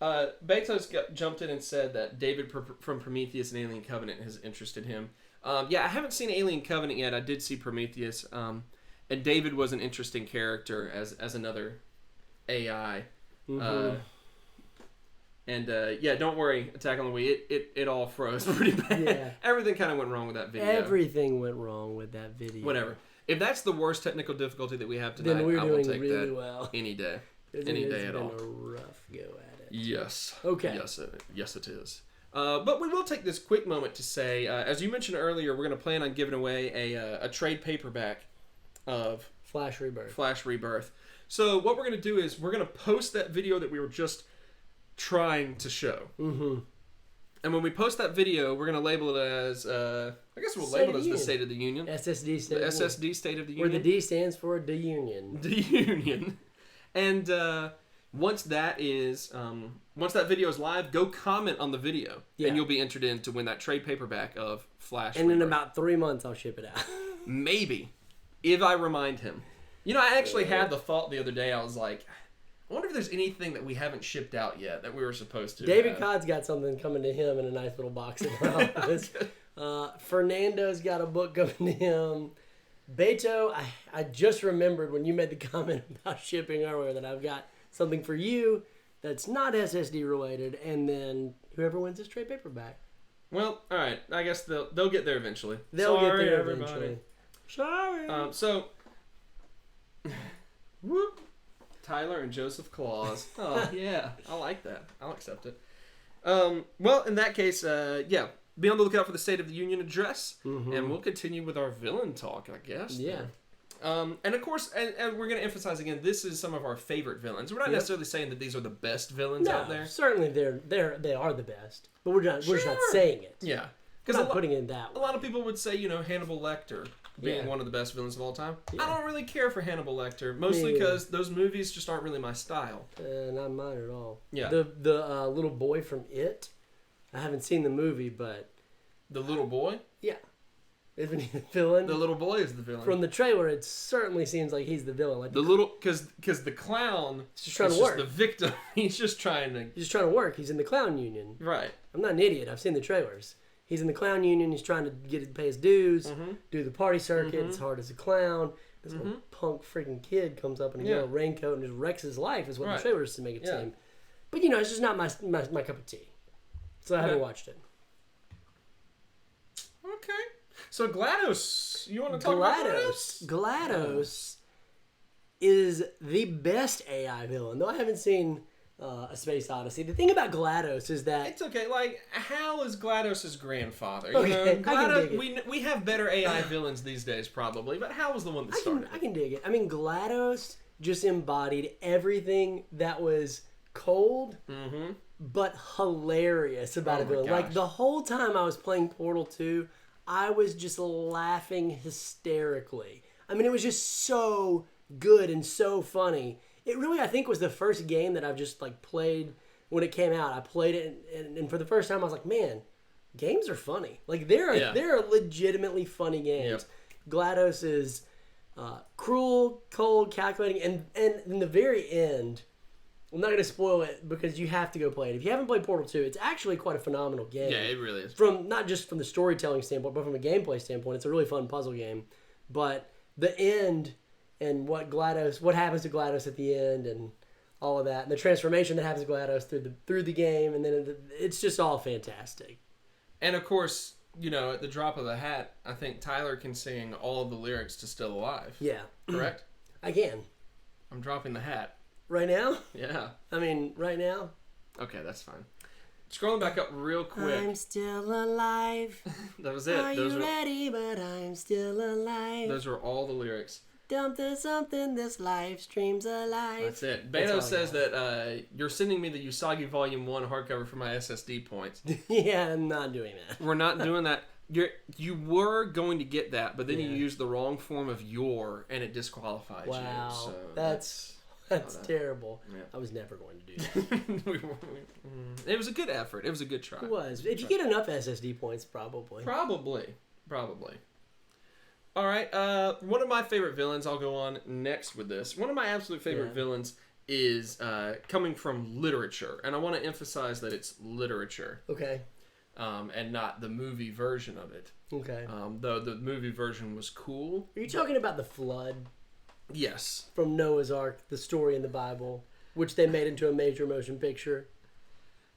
S1: Betos jumped in and said that David from Prometheus and Alien Covenant has interested him. Yeah, I haven't seen Alien Covenant yet. I did see Prometheus. And David was an interesting character as another AI.
S2: Mhm.
S1: Yeah, don't worry, Attack on the Wii. It all froze pretty bad.
S2: Yeah.
S1: Everything kind of went wrong with that video.
S2: Everything went wrong with that video.
S1: Whatever. If that's the worst technical difficulty that we have tonight,
S2: Then we're
S1: I will
S2: doing
S1: take
S2: really
S1: that
S2: well.
S1: any day.
S2: It's
S1: Any day
S2: been
S1: at all.
S2: a rough go at it.
S1: Yes.
S2: Okay.
S1: Yes, it is. But we will take this quick moment to say, as you mentioned earlier, we're going to plan on giving away a trade paperback of
S2: Flash Rebirth.
S1: Flash Rebirth. So what we're going to do is we're going to post that video that we were just trying to show.
S2: Mm-hmm.
S1: And when we post that video, we're going to label it as, I guess we'll
S2: State
S1: label
S2: of
S1: it as
S2: the
S1: the State of the Union.
S2: SSD
S1: The
S2: State of the Union.
S1: SSD State of the
S2: Where
S1: Union.
S2: the D stands for the Union.
S1: The Union. And once that video is live, go comment on the video,
S2: Yeah.
S1: and you'll be entered in to win that trade paperback of Flash.
S2: And in
S1: Rebirth.
S2: about 3 months, I'll ship it out.
S1: Maybe, if I remind him. You know, I actually had the thought the other day. I was like, I wonder if there's anything that we haven't shipped out yet that we were supposed to.
S2: David
S1: have.
S2: Codd's got something coming to him in a nice little box at my office. Fernando's got a book coming to him. Beto, I just remembered when you made the comment about shipping earlier that I've got something for you that's not SSD related, and then whoever wins this trade paperback.
S1: Well, all right. I guess they'll get there eventually.
S2: They'll
S1: Sorry,
S2: get there
S1: everybody.
S2: eventually. Sorry.
S1: So, whoop, Tyler and Joseph Claus. Oh yeah, I like that. I'll accept it. Well, in that case, yeah, be on the lookout for the State of the Union address, and we'll continue with our villain talk, I guess.
S2: Yeah.
S1: And of course, and we're going to emphasize again, this is some of our favorite villains. We're not necessarily saying that these are the best villains out there.
S2: Certainly they are the best, but we're just not saying it.
S1: Yeah,
S2: We're
S1: because
S2: not putting it that
S1: a
S2: way.
S1: lot of people would say, Hannibal Lecter being
S2: Yeah.
S1: one of the best villains of all time.
S2: Yeah.
S1: I don't really care for Hannibal Lecter, mostly
S2: Me
S1: because those movies just aren't really my style.
S2: Not mine at all.
S1: Yeah.
S2: The little boy from It. I haven't seen the movie, but
S1: The little boy?
S2: yeah, isn't he the villain?
S1: The little boy is the villain.
S2: From the trailer, it certainly seems like he's the villain. Like
S1: the little, because the clown
S2: he's just trying
S1: is
S2: to work.
S1: the victim. He's just trying to...
S2: He's just trying to work. He's in the clown union.
S1: Right.
S2: I'm not an idiot. I've seen the trailers. He's in the clown union. He's trying to pay his dues, do the party circuit as hard as a clown. This little punk freaking kid comes up in a yellow raincoat and just wrecks his life, is what the trailers make it seem. But it's just not my cup of tea. So I haven't watched it.
S1: Okay. So GLaDOS, you want to talk about GLaDOS?
S2: GLaDOS is the best AI villain, though I haven't seen A Space Odyssey. The thing about GLaDOS is that
S1: It's okay. Like, Hal is GLaDOS' grandfather.
S2: Okay, I can
S1: GLaDOS,
S2: dig
S1: we have better AI villains these days, probably, but Hal was the one that started.
S2: I can dig it. I mean, GLaDOS just embodied everything that was cold, but hilarious about a villain. Like,
S1: gosh.
S2: the whole time I was playing Portal 2, I was just laughing hysterically. I mean, it was just so good and so funny. It really, I think, was the first game that I've just, played when it came out. I played it, and for the first time, I was like, man, games are funny. Like, they're legitimately funny games.
S1: Yep.
S2: GLaDOS is cruel, cold, calculating, and in the very end, I'm not going to spoil it because you have to go play it. If you haven't played Portal 2, it's actually quite a phenomenal game.
S1: Yeah, it really is.
S2: From not just from the storytelling standpoint, but from a gameplay standpoint, it's a really fun puzzle game. But the end and what happens to GLaDOS at the end, and all of that, and the transformation that happens to GLaDOS through the game, and then it's just all fantastic.
S1: And of course, you know, at the drop of a hat, I think Tyler can sing all of the lyrics to Still Alive.
S2: Yeah.
S1: Correct?
S2: I can.
S1: I'm dropping the hat.
S2: Right now?
S1: Yeah.
S2: I mean, right now?
S1: Okay, that's fine. Scrolling back up real quick.
S2: I'm still alive.
S1: That was it.
S2: Are you ready? But I'm still alive.
S1: Those are all the lyrics.
S2: Something, this live stream's alive.
S1: That's it. Beto says that you're sending me the Usagi Volume 1 hardcover for my SSD points.
S2: Yeah, I'm not doing that.
S1: We're not doing that. You were going to get that, but then you used the wrong form of your, and it disqualifies you.
S2: Wow,
S1: So
S2: that's terrible.
S1: Yeah.
S2: I was never going to do that.
S1: It was a good effort. It was a good try.
S2: It was. If you get enough SSD points, probably.
S1: Probably. All right. One of my favorite villains, I'll go on next with this. One of my absolute favorite villains is coming from literature. And I want to emphasize that it's literature.
S2: Okay.
S1: And not the movie version of it.
S2: Okay.
S1: Though the movie version was cool.
S2: Are you talking about the flood?
S1: Yes.
S2: From Noah's Ark, the story in the Bible, which they made into a major motion picture.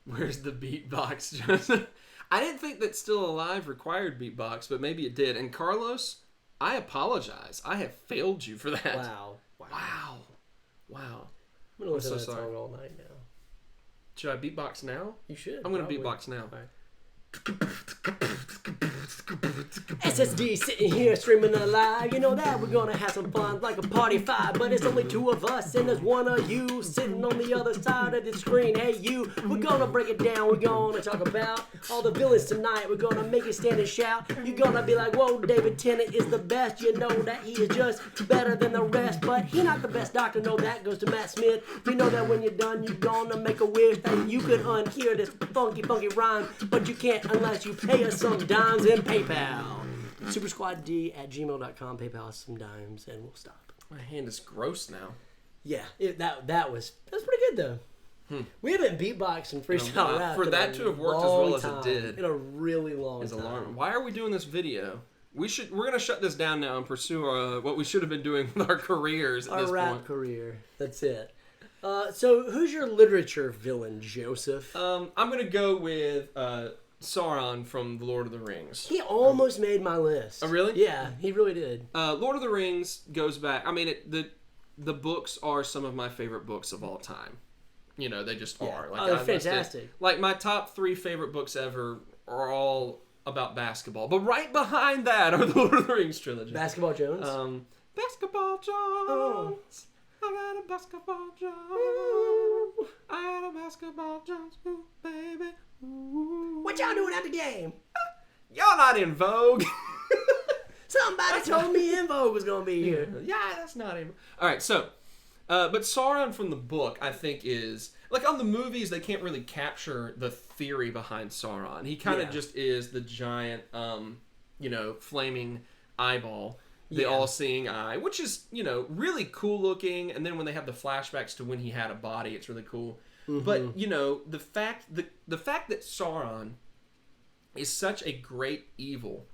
S1: Where's the beatbox, Joseph? I didn't think that Still Alive required beatbox, but maybe it did. And Carlos, I apologize. I have failed you for that.
S2: Wow.
S1: Wow.
S2: I'm going to listen to that song all night now.
S1: Should I beatbox now?
S2: You should.
S1: I'm going to beatbox now.
S2: All right. SSD sitting here streaming alive. You know that we're gonna have some fun like a party five, but it's only two of us and there's one of you sitting on the other side of the screen. Hey you, we're gonna break it down. We're gonna talk about all the villains tonight. We're gonna make you stand and shout. You're gonna be like, whoa, David Tennant is the best. You know that he is just better than the rest, but he not the best doctor. No, that goes to Matt Smith. You know that when you're done, you're gonna make a wish that you could unhear this funky rhyme, but you can't unless you pay us some dimes in PayPal. SuperSquadD@gmail.com. PayPal us some dimes, and we'll stop.
S1: My hand is gross now.
S2: Yeah, that was pretty good though. We haven't beatboxed and freestyle rap
S1: for that to have worked as well as it did
S2: in a really long
S1: is
S2: time.
S1: alarming. Why are we doing this video? We're gonna shut this down now and pursue what we should have been doing with our careers at this
S2: rap
S1: point.
S2: career. That's it. So who's your literature villain, Joseph?
S1: I'm gonna go with Sauron from The Lord of the Rings.
S2: He almost made my list.
S1: Oh, really?
S2: Yeah, he really did.
S1: Lord of the Rings goes back. I mean, the books are some of my favorite books of all time. You know, they just are. Like,
S2: they're fantastic.
S1: Like, my top 3 favorite books ever are all about basketball. But right behind that are the Lord of the Rings trilogy.
S2: Basketball Jones?
S1: Basketball Jones.
S2: Oh.
S1: I got a basketball Jones. I got a basketball Jones. Ooh, baby. Ooh.
S2: What y'all doing at the game?
S1: Y'all not in Vogue.
S2: Somebody told me In Vogue was going to be here.
S1: Yeah, that's not in. All right, so, but Sauron from the book, I think, is like on the movies. They can't really capture the theory behind Sauron. He kind of just is the giant, flaming eyeball, the all-seeing eye, which is really cool looking. And then when they have the flashbacks to when he had a body, it's really cool. Mm-hmm. But the fact that Sauron is such a great evil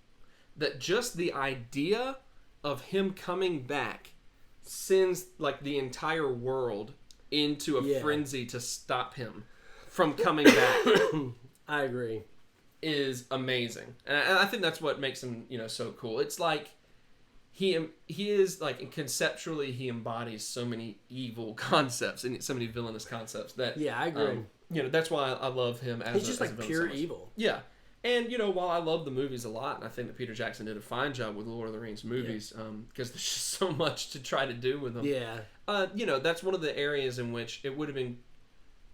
S1: that just the idea of him coming back sends like the entire world into a frenzy to stop him from coming back.
S2: I agree.
S1: Is amazing, and I think that's what makes him so cool. It's like he is like conceptually he embodies so many evil concepts and so many villainous concepts that
S2: I agree.
S1: That's why I love him as
S2: he's just like pure evil.
S1: Yeah. And, while I love the movies a lot, and I think that Peter Jackson did a fine job with the Lord of the Rings movies, because there's just so much to try to do with them.
S2: Yeah.
S1: That's one of the areas in which it would have been...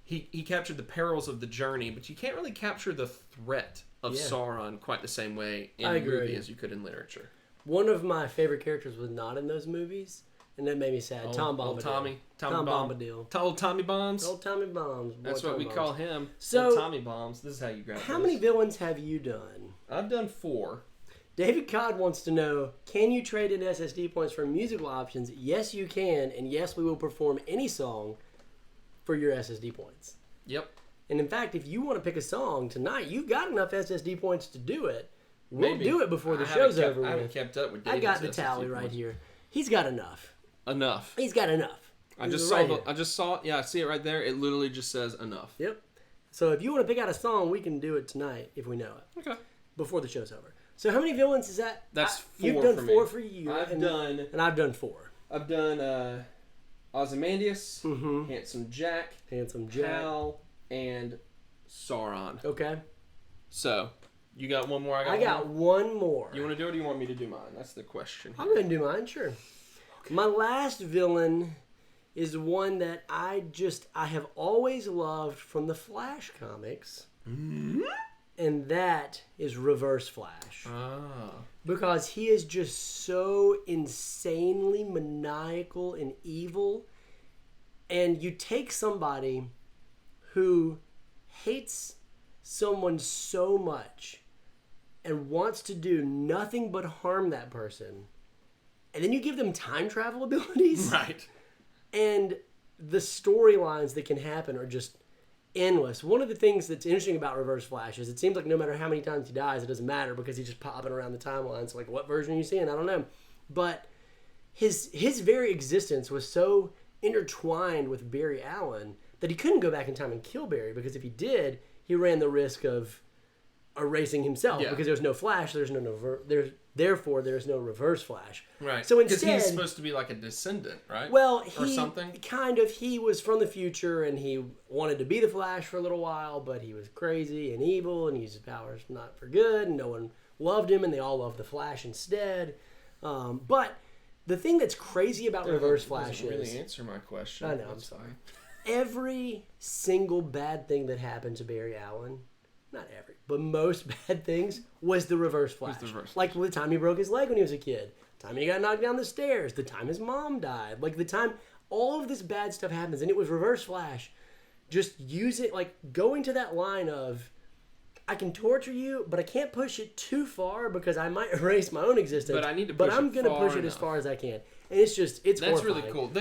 S1: He captured the perils of the journey, but you can't really capture the threat of Sauron quite the same way in a movie as you could in literature.
S2: One of my favorite characters was not in those movies, and that made me sad. Tom Bombadil.
S1: Old Tommy
S2: Bombadil.
S1: Old Tommy Bombs?
S2: Old Tommy Bombs.
S1: That's what we call him.
S2: So,
S1: old Tommy Bombs. This is how you grab
S2: How many villains have you done?
S1: I've done 4.
S2: David Codd wants to know, can you trade in SSD points for musical options? Yes, you can, and yes, we will perform any song for your SSD points.
S1: Yep.
S2: And in fact, if you want to pick a song tonight, you've got enough SSD points to do it. We'll do it before the show's over with.
S1: I haven't kept up with David's
S2: I got the
S1: SSD
S2: tally
S1: points.
S2: right here. He's got enough.
S1: Enough.
S2: He's got enough.
S1: I just saw it. Yeah, I see it right there. It literally just says enough.
S2: Yep. So if you want to pick out a song, we can do it tonight if we know it.
S1: Okay.
S2: Before the show's over. So how many villains is that?
S1: That's 4
S2: You've done
S1: for
S2: 4
S1: me.
S2: for you.
S1: And
S2: I've done 4.
S1: I've done Ozymandias, Handsome Jack, Hal, and Sauron.
S2: Okay.
S1: So, you got one more?
S2: I got one more.
S1: You want to do it or do you want me to do mine? That's the question.
S2: I'm going to do mine, sure. Okay. My last villain is one that I have always loved from the Flash comics. Mm-hmm. And that is Reverse Flash.
S1: Ah.
S2: Because he is just so insanely maniacal and evil. And you take somebody who hates someone so much and wants to do nothing but harm that person, and then you give them time travel abilities.
S1: Right.
S2: And the storylines that can happen are just endless. One of the things that's interesting about Reverse Flash is it seems like no matter how many times he dies, it doesn't matter because he's just popping around the timeline. So like, what version are you seeing? I don't know. But his very existence was so intertwined with Barry Allen that he couldn't go back in time and kill Barry, because if he did, he ran the risk of erasing himself, because there's no Flash, therefore there's no Reverse Flash.
S1: Right.
S2: So instead,
S1: because he's supposed to be like a descendant, right?
S2: Well,
S1: or something.
S2: He was from the future and he wanted to be the Flash for a little while, but he was crazy and evil and used his powers not for good, and no one loved him, and they all loved the Flash instead. But the thing that's crazy about Reverse Flash
S1: doesn't
S2: is...
S1: really answer my question.
S2: I know, I'm sorry. Every single bad thing that happened to Barry Allen, not every, but most bad things, was the Reverse Flash. Like the time he broke his leg when he was a kid, the time he got knocked down the stairs, the time his mom died, like the time all of this bad stuff happens, and it was Reverse Flash. Just use it, like going to that line of, I can torture you, but I can't push it too far because I might erase my own existence.
S1: But I need to push
S2: I'm going to push it as far as I can. And it's
S1: That's
S2: horrifying.
S1: really cool.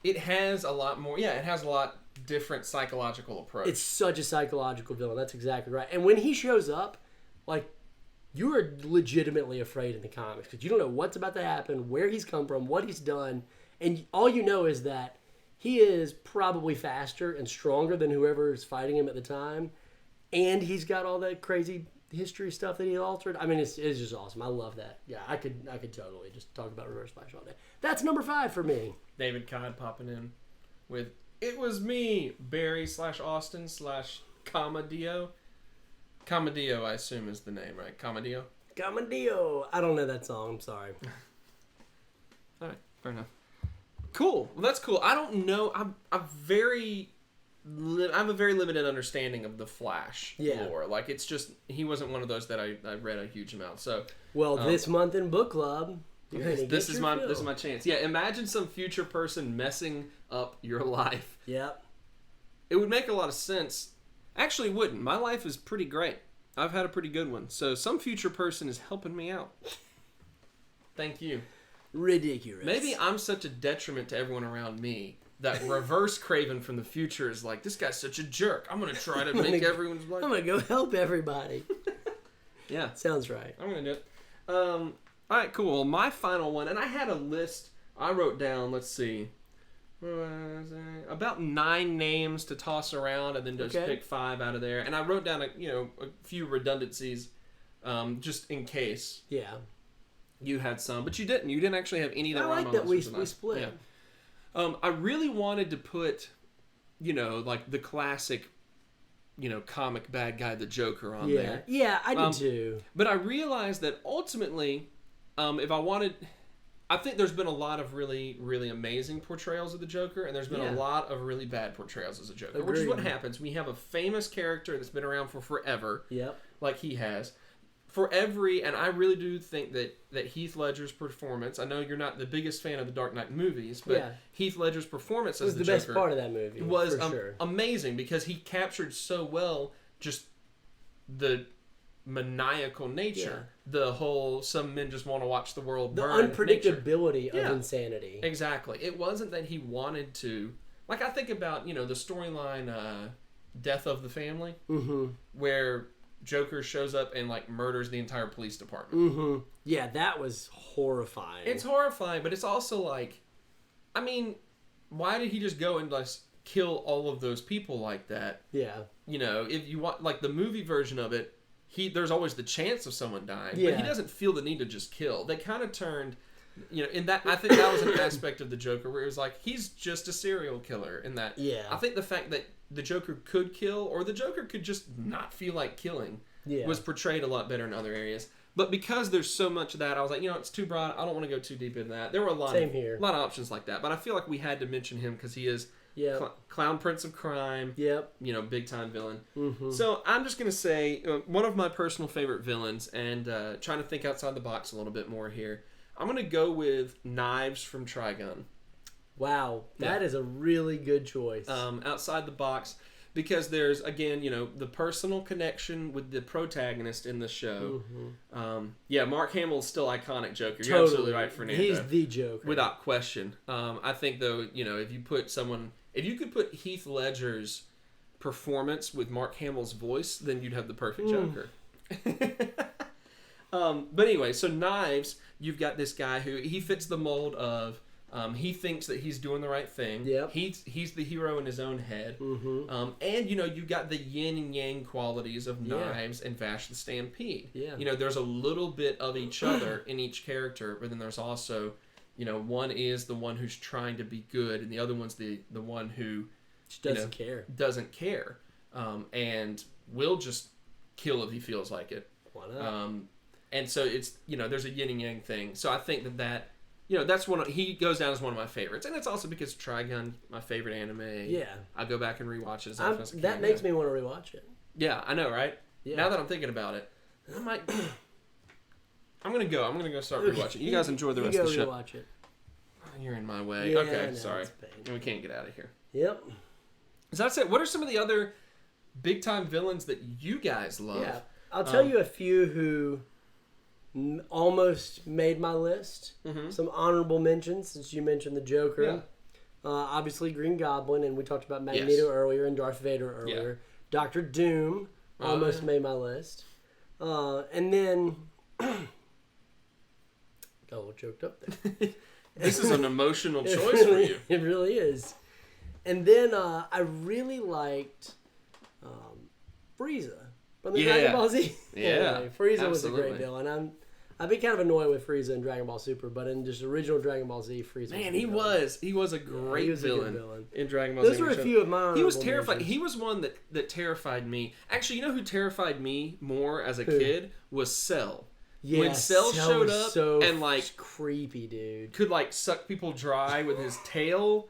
S1: It has a lot more, it has a lot different psychological approach.
S2: It's such a psychological villain. That's exactly right. And when he shows up, like, you are legitimately afraid in the comics because you don't know what's about to happen, where he's come from, what he's done, and all you know is that he is probably faster and stronger than whoever is fighting him at the time, and he's got all that crazy history stuff that he altered. I mean, it's just awesome. I love that. Yeah, I could totally just talk about Reverse Flash all day. That's number 5 for me.
S1: David Codd popping in with "It was me, Barry / Austin / Comedio." Comedio, I assume, is the name, right? Comedio?
S2: Comedio. I don't know that song. I'm sorry.
S1: All right, fair enough. Cool. Well, that's cool. I don't know. I have a very limited understanding of the Flash lore. Like, it's just, he wasn't one of those that I read a huge amount. So,
S2: well, this month in book club,
S1: this is my chance. Yeah, imagine some future person messing up your life.
S2: Yep.
S1: It would make a lot of sense. Actually, it wouldn't. My life is pretty great. I've had a pretty good one. So some future person is helping me out. Thank you.
S2: Ridiculous.
S1: Maybe I'm such a detriment to everyone around me that Reverse Craven from the future is like, this guy's such a jerk. I'm going to try to make everyone's life.
S2: I'm going to go help everybody.
S1: Yeah.
S2: Sounds right.
S1: I'm going to do it. All right, cool. Well, my final one, and I had a list. I wrote down, let's see, about 9 names to toss around and then just pick 5 out of there. And I wrote down a few redundancies just in case.
S2: Yeah.
S1: You had some, but you didn't. You didn't actually have any that were on my
S2: list. I like that we
S1: nice.
S2: split.
S1: Yeah. I really wanted to put, like the classic, comic bad guy, the Joker on there.
S2: Yeah, I did too.
S1: But I realized that ultimately, if I wanted... I think there's been a lot of really, really amazing portrayals of the Joker, and there's been a lot of really bad portrayals as a Joker, which is what happens. We have a famous character that's been around for forever, like he has. And I really do think that Heath Ledger's performance, I know you're not the biggest fan of the Dark Knight movies, but Heath Ledger's performance as the Joker...
S2: was the best part of that movie,
S1: was
S2: for sure.
S1: Amazing, because he captured so well just the maniacal nature, the whole some men just want to watch the world burn,
S2: the unpredictability of insanity.
S1: Exactly. It wasn't that he wanted to, like, I think about the storyline Death of the Family, where Joker shows up and like murders the entire police department.
S2: Yeah, that was horrifying.
S1: It's horrifying, but it's also like, I mean, why did he just go and like kill all of those people like that?
S2: Yeah.
S1: You know, if you want like the movie version of it, there's always the chance of someone dying,
S2: Yeah.
S1: but he doesn't feel the need to just kill. They kind of turned, you know, in that I think that was an aspect of the Joker where it was like he's just a serial killer. In that,
S2: Yeah.
S1: I think the fact that the Joker could kill or the Joker could just not feel like killing was portrayed a lot better in other areas. But because there's so much of that, I was like, you know, it's too broad. I don't want to go too deep into that. There were a lot of options like that, but I feel like we had to mention him because he is Clown Prince of Crime.
S2: Yep.
S1: You know, big time villain.
S2: Mm-hmm.
S1: So I'm just gonna say one of my personal favorite villains, and trying to think outside the box a little bit more here. I'm gonna go with Knives from Trigun.
S2: Wow, that is a really good choice.
S1: Outside the box, because there's, again, you know, the personal connection with the protagonist in the show. Mm-hmm. Mark Hamill's still iconic Joker. You're absolutely right, Fernando.
S2: He's the Joker.
S1: Without question. I think, though, you know, if you could put Heath Ledger's performance with Mark Hamill's voice, then you'd have the perfect Joker. But anyway, so Knives, you've got this guy who, he fits the mold of, he thinks that he's doing the right thing.
S2: Yep.
S1: He's the hero in his own head.
S2: Mm-hmm.
S1: And, you know, you got the yin and yang qualities of Knives and Vash the Stampede.
S2: Yeah.
S1: You know, there's a little bit of each other in each character, but then there's also, you know, one is the one who's trying to be good, and the other one's the one who
S2: just doesn't care.
S1: Doesn't care. And will just kill if he feels like it.
S2: Why not?
S1: And so it's, you know, there's a yin and yang thing. So I think that you know, that's he goes down as one of my favorites. And it's also because Trigun, my favorite anime.
S2: Yeah.
S1: I go back and rewatch it as often as I can.
S2: That makes me want to rewatch it.
S1: Yeah, I know, right?
S2: Yeah.
S1: Now that I'm thinking about it, I might... I'm gonna go start rewatching. You guys enjoy the rest of the show.
S2: Go rewatch it.
S1: Oh, you're in my way.
S2: Yeah,
S1: okay,
S2: no,
S1: sorry. We can't get out of here.
S2: Yep.
S1: So that's it. What are some of the other big time villains that you guys love?
S2: Yeah, I'll tell you a few who almost made my list. Mm-hmm. Some honorable mentions, since you mentioned the Joker.
S1: Yeah.
S2: Obviously Green Goblin, and we talked about Magneto earlier and Darth Vader earlier. Yeah. Dr. Doom almost made my list. And then... got a little choked up there.
S1: This is an emotional choice for you.
S2: It really is. And then I really liked Frieza from the Dragon Ball Z. Anyway, Frieza was a great villain. I've been kind of annoyed with Frieza in Dragon Ball Super, but in just original Dragon Ball Z, Frieza.
S1: Man, he was a great villain in Dragon Ball
S2: Z. Those
S1: were
S2: a few of my.
S1: He was terrified. Mentions. He was one that terrified me. Actually, you know who terrified me more as a kid was Cell.
S2: Yeah,
S1: when Cell showed up and like
S2: creepy dude
S1: could like suck people dry with his tail.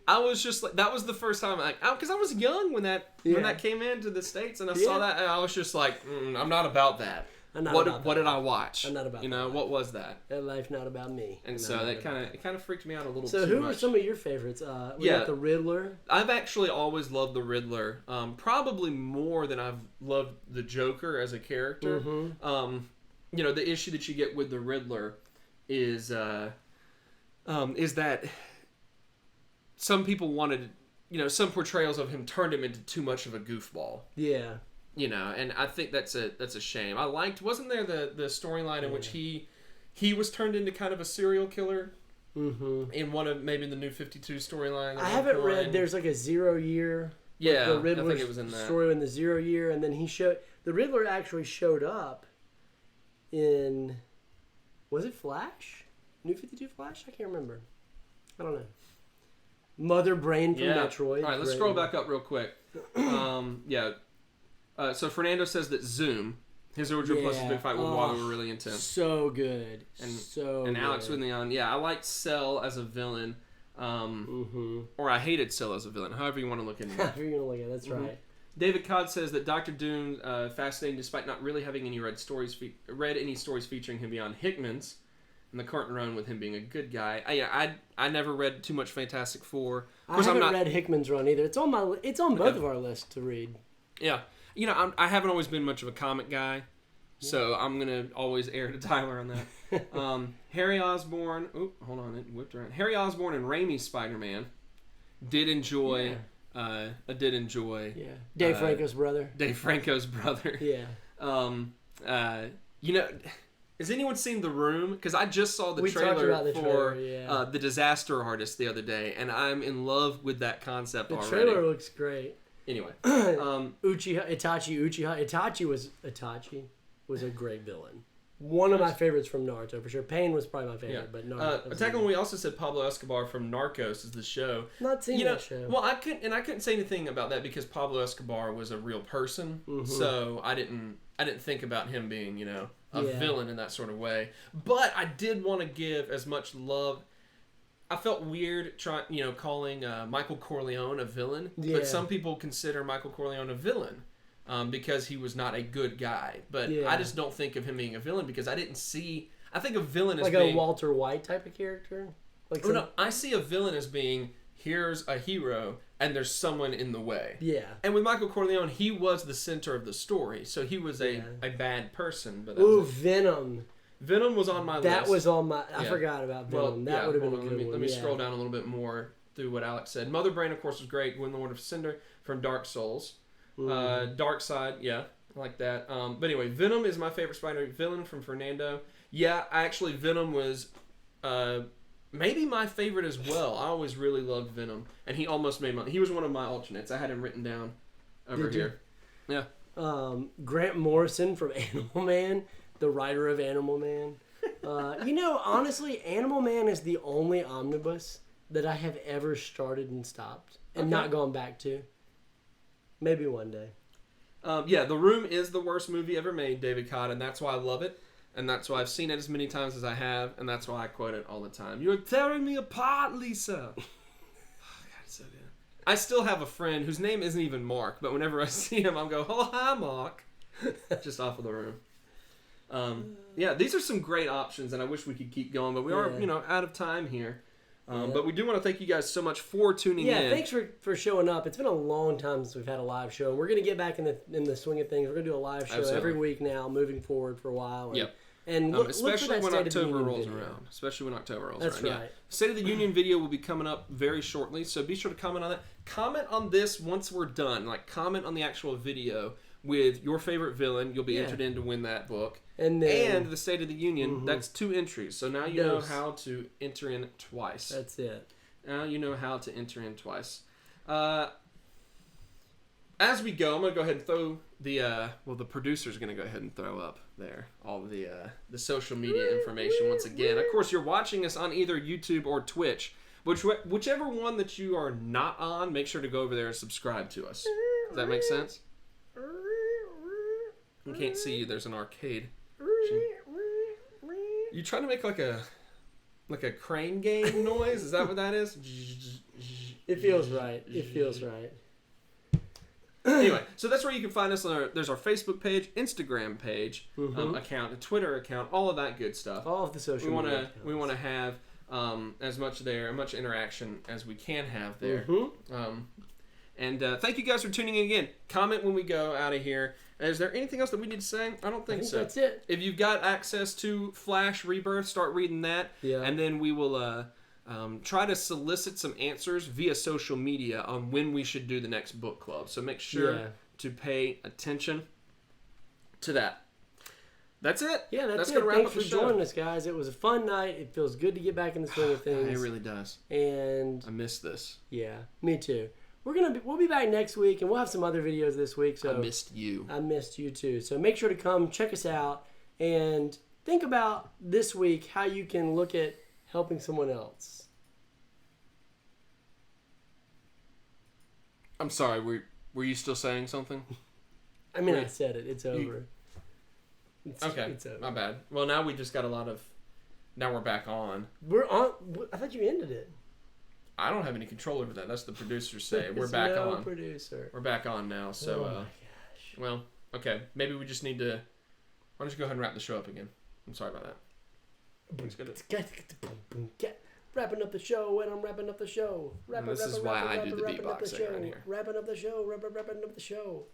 S1: I was just like, that was the first time, like, because I was young when that came into the States, and I saw that, and I was just like, I'm not about that. What did I watch?
S2: I'm not about
S1: that. You know, what was that?
S2: That life's not about me.
S1: And so that kind of freaked me out a little.
S2: So
S1: too
S2: who
S1: much.
S2: were some of your favorites? We got the Riddler.
S1: I've actually always loved the Riddler, probably more than I've loved the Joker as a character. Mm-hmm. You know, the issue that you get with the Riddler is that some people wanted, you know, some portrayals of him turned him into too much of a goofball.
S2: Yeah.
S1: You know, and I think that's a shame. Wasn't there the storyline in which he was turned into kind of a serial killer? Mm-hmm. In one of maybe the New 52 storyline.
S2: I haven't read. There's like a 0 year.
S1: Yeah,
S2: the Riddler
S1: I think it was in that
S2: story in the 0 year, and then the Riddler actually showed up in, was it Flash? New 52 Flash? I can't remember. I don't know. Mother Brain from Metroid.
S1: All right, let's scroll back up real quick. So Fernando says that Zoom, his original plus his big fight with Water were really intense.
S2: So good.
S1: And Alex with Neon. Yeah, I liked Cell as a villain. Or I hated Cell as a villain. However you want to look at it.
S2: However you want to look at it, that's right.
S1: David Codd says that Dr. Doom fascinating despite not really having any read any stories featuring him beyond Hickman's and the current run with him being a good guy. I never read too much Fantastic Four.
S2: Of course, I haven't read Hickman's run either. It's on both of our lists to read.
S1: Yeah. You know, I haven't always been much of a comic guy, so I'm going to always err to Tyler on that. Harry Osborn. Oh, hold on. It whipped around. Harry Osborn and Raimi's Spider-Man did enjoy...
S2: Yeah. Dave Franco's brother.
S1: Dave Franco's brother.
S2: Yeah.
S1: You know, Has anyone seen The Room? Because I just saw the
S2: We talked
S1: trailer
S2: about the
S1: for
S2: trailer, yeah.
S1: The Disaster Artist the other day, and I'm in love with that concept
S2: The
S1: already.
S2: trailer looks great.
S1: Anyway,
S2: Itachi was a great villain. One of my favorites from Naruto, for sure. Pain was probably my favorite, but Naruto.
S1: Attack on, we also said Pablo Escobar from Narcos is the show.
S2: Not seen that show.
S1: Well, I couldn't say anything about that because Pablo Escobar was a real person, so I didn't think about him being, a villain in that sort of way. But I did want to give as much love. I felt weird calling Michael Corleone a villain, but some people consider Michael Corleone a villain because he was not a good guy. But I just don't think of him being a villain because I didn't see. I think a villain as being
S2: a Walter White type of character.
S1: No, I see a villain as being here's a hero and there's someone in the way.
S2: Yeah.
S1: And with Michael Corleone, he was the center of the story, so he was a bad person. But
S2: Venom.
S1: Venom was on my list.
S2: That was on my... I forgot about Venom. That would have been a good one.
S1: Let me scroll down a little bit more through what Alex said. Mother Brain, of course, was great. Gwyn the Lord of Cinder from Dark Souls. Dark Side, I like that. But anyway, Venom is my favorite Spider villain from Fernando. Yeah, actually, Venom was maybe my favorite as well. I always really loved Venom. And he almost made he was one of my alternates. I had him written down over here. Yeah.
S2: Grant Morrison from Animal Man. The writer of Animal Man. Honestly, Animal Man is the only omnibus that I have ever started and stopped and not gone back to. Maybe one day.
S1: The Room is the worst movie ever made, David Codd, and that's why I love it. And that's why I've seen it as many times as I have, and that's why I quote it all the time. You're tearing me apart, Lisa. Oh, God, it's so good. I still have a friend whose name isn't even Mark, but whenever I see him, I'll go, oh, hi, Mark. Just off of The Room. These are some great options, and I wish we could keep going, but we are, out of time here. But we do want to thank you guys so much for tuning in.
S2: Yeah, thanks for showing up. It's been a long time since we've had a live show, and we're going to get back in the swing of things. We're going to do a live show every week now, moving forward for a while. And
S1: especially when October rolls around. That's
S2: right.
S1: Yeah. State of the Union video will be coming up very shortly, so be sure to comment on that. Comment on this once we're done. Comment on the actual video with your favorite villain. You'll be entered in to win that book. And the State of the Union, that's 2 entries. So now you know how to enter in twice.
S2: That's it.
S1: Now you know how to enter in twice. As we go, I'm going to go ahead and throw the producer's going to go ahead and throw up there all of the social media information once again. Of course, you're watching us on either YouTube or Twitch. Whichever one that you are not on, make sure to go over there and subscribe to us. Does that make sense? I can't see you. There's an arcade. You trying to make like a crane game noise? Is that what that is?
S2: It feels right. It feels right.
S1: Anyway, so that's where you can find us. There's our Facebook page, Instagram page, account, a Twitter account, all of that good stuff.
S2: All of the social media.
S1: We want to have as much interaction as we can have there. And thank you guys for tuning in again. Comment when we go out of here. Is there anything else that we need to say? I don't think so.
S2: That's it.
S1: If you've got access to Flash Rebirth, start reading that. Yeah. And then we will try to solicit some answers via social media on when we should do the next book club. So make sure to pay attention to that. That's it.
S2: Yeah, that's
S1: gonna
S2: it.
S1: wrap
S2: Thanks
S1: up the
S2: for
S1: show.
S2: joining us, guys. It was a fun night. It feels good to get back in the swing of things.
S1: It really does.
S2: And
S1: I miss this.
S2: Yeah, me too. We'll be back next week, and we'll have some other videos this week. So
S1: I missed you.
S2: I missed you too. So make sure to come check us out and think about this week how you can look at helping someone else.
S1: I'm sorry. Were you still saying something?
S2: I mean, I said it. It's over.
S1: It's over. My bad. Well, now we just got a lot of. Now we're back on.
S2: We're on. I thought you ended it.
S1: I don't have any control over that. That's the producers say. We're back on.
S2: Producer.
S1: We're back on now. So,
S2: oh my gosh.
S1: Well, okay. Maybe we just need to. Why don't you go ahead and wrap the show up again? I'm sorry about that.
S2: Wrapping up the show, and I'm wrapping up the show.
S1: This is why I do the beatboxing right here.
S2: Wrapping up the show. Wrapping up the show.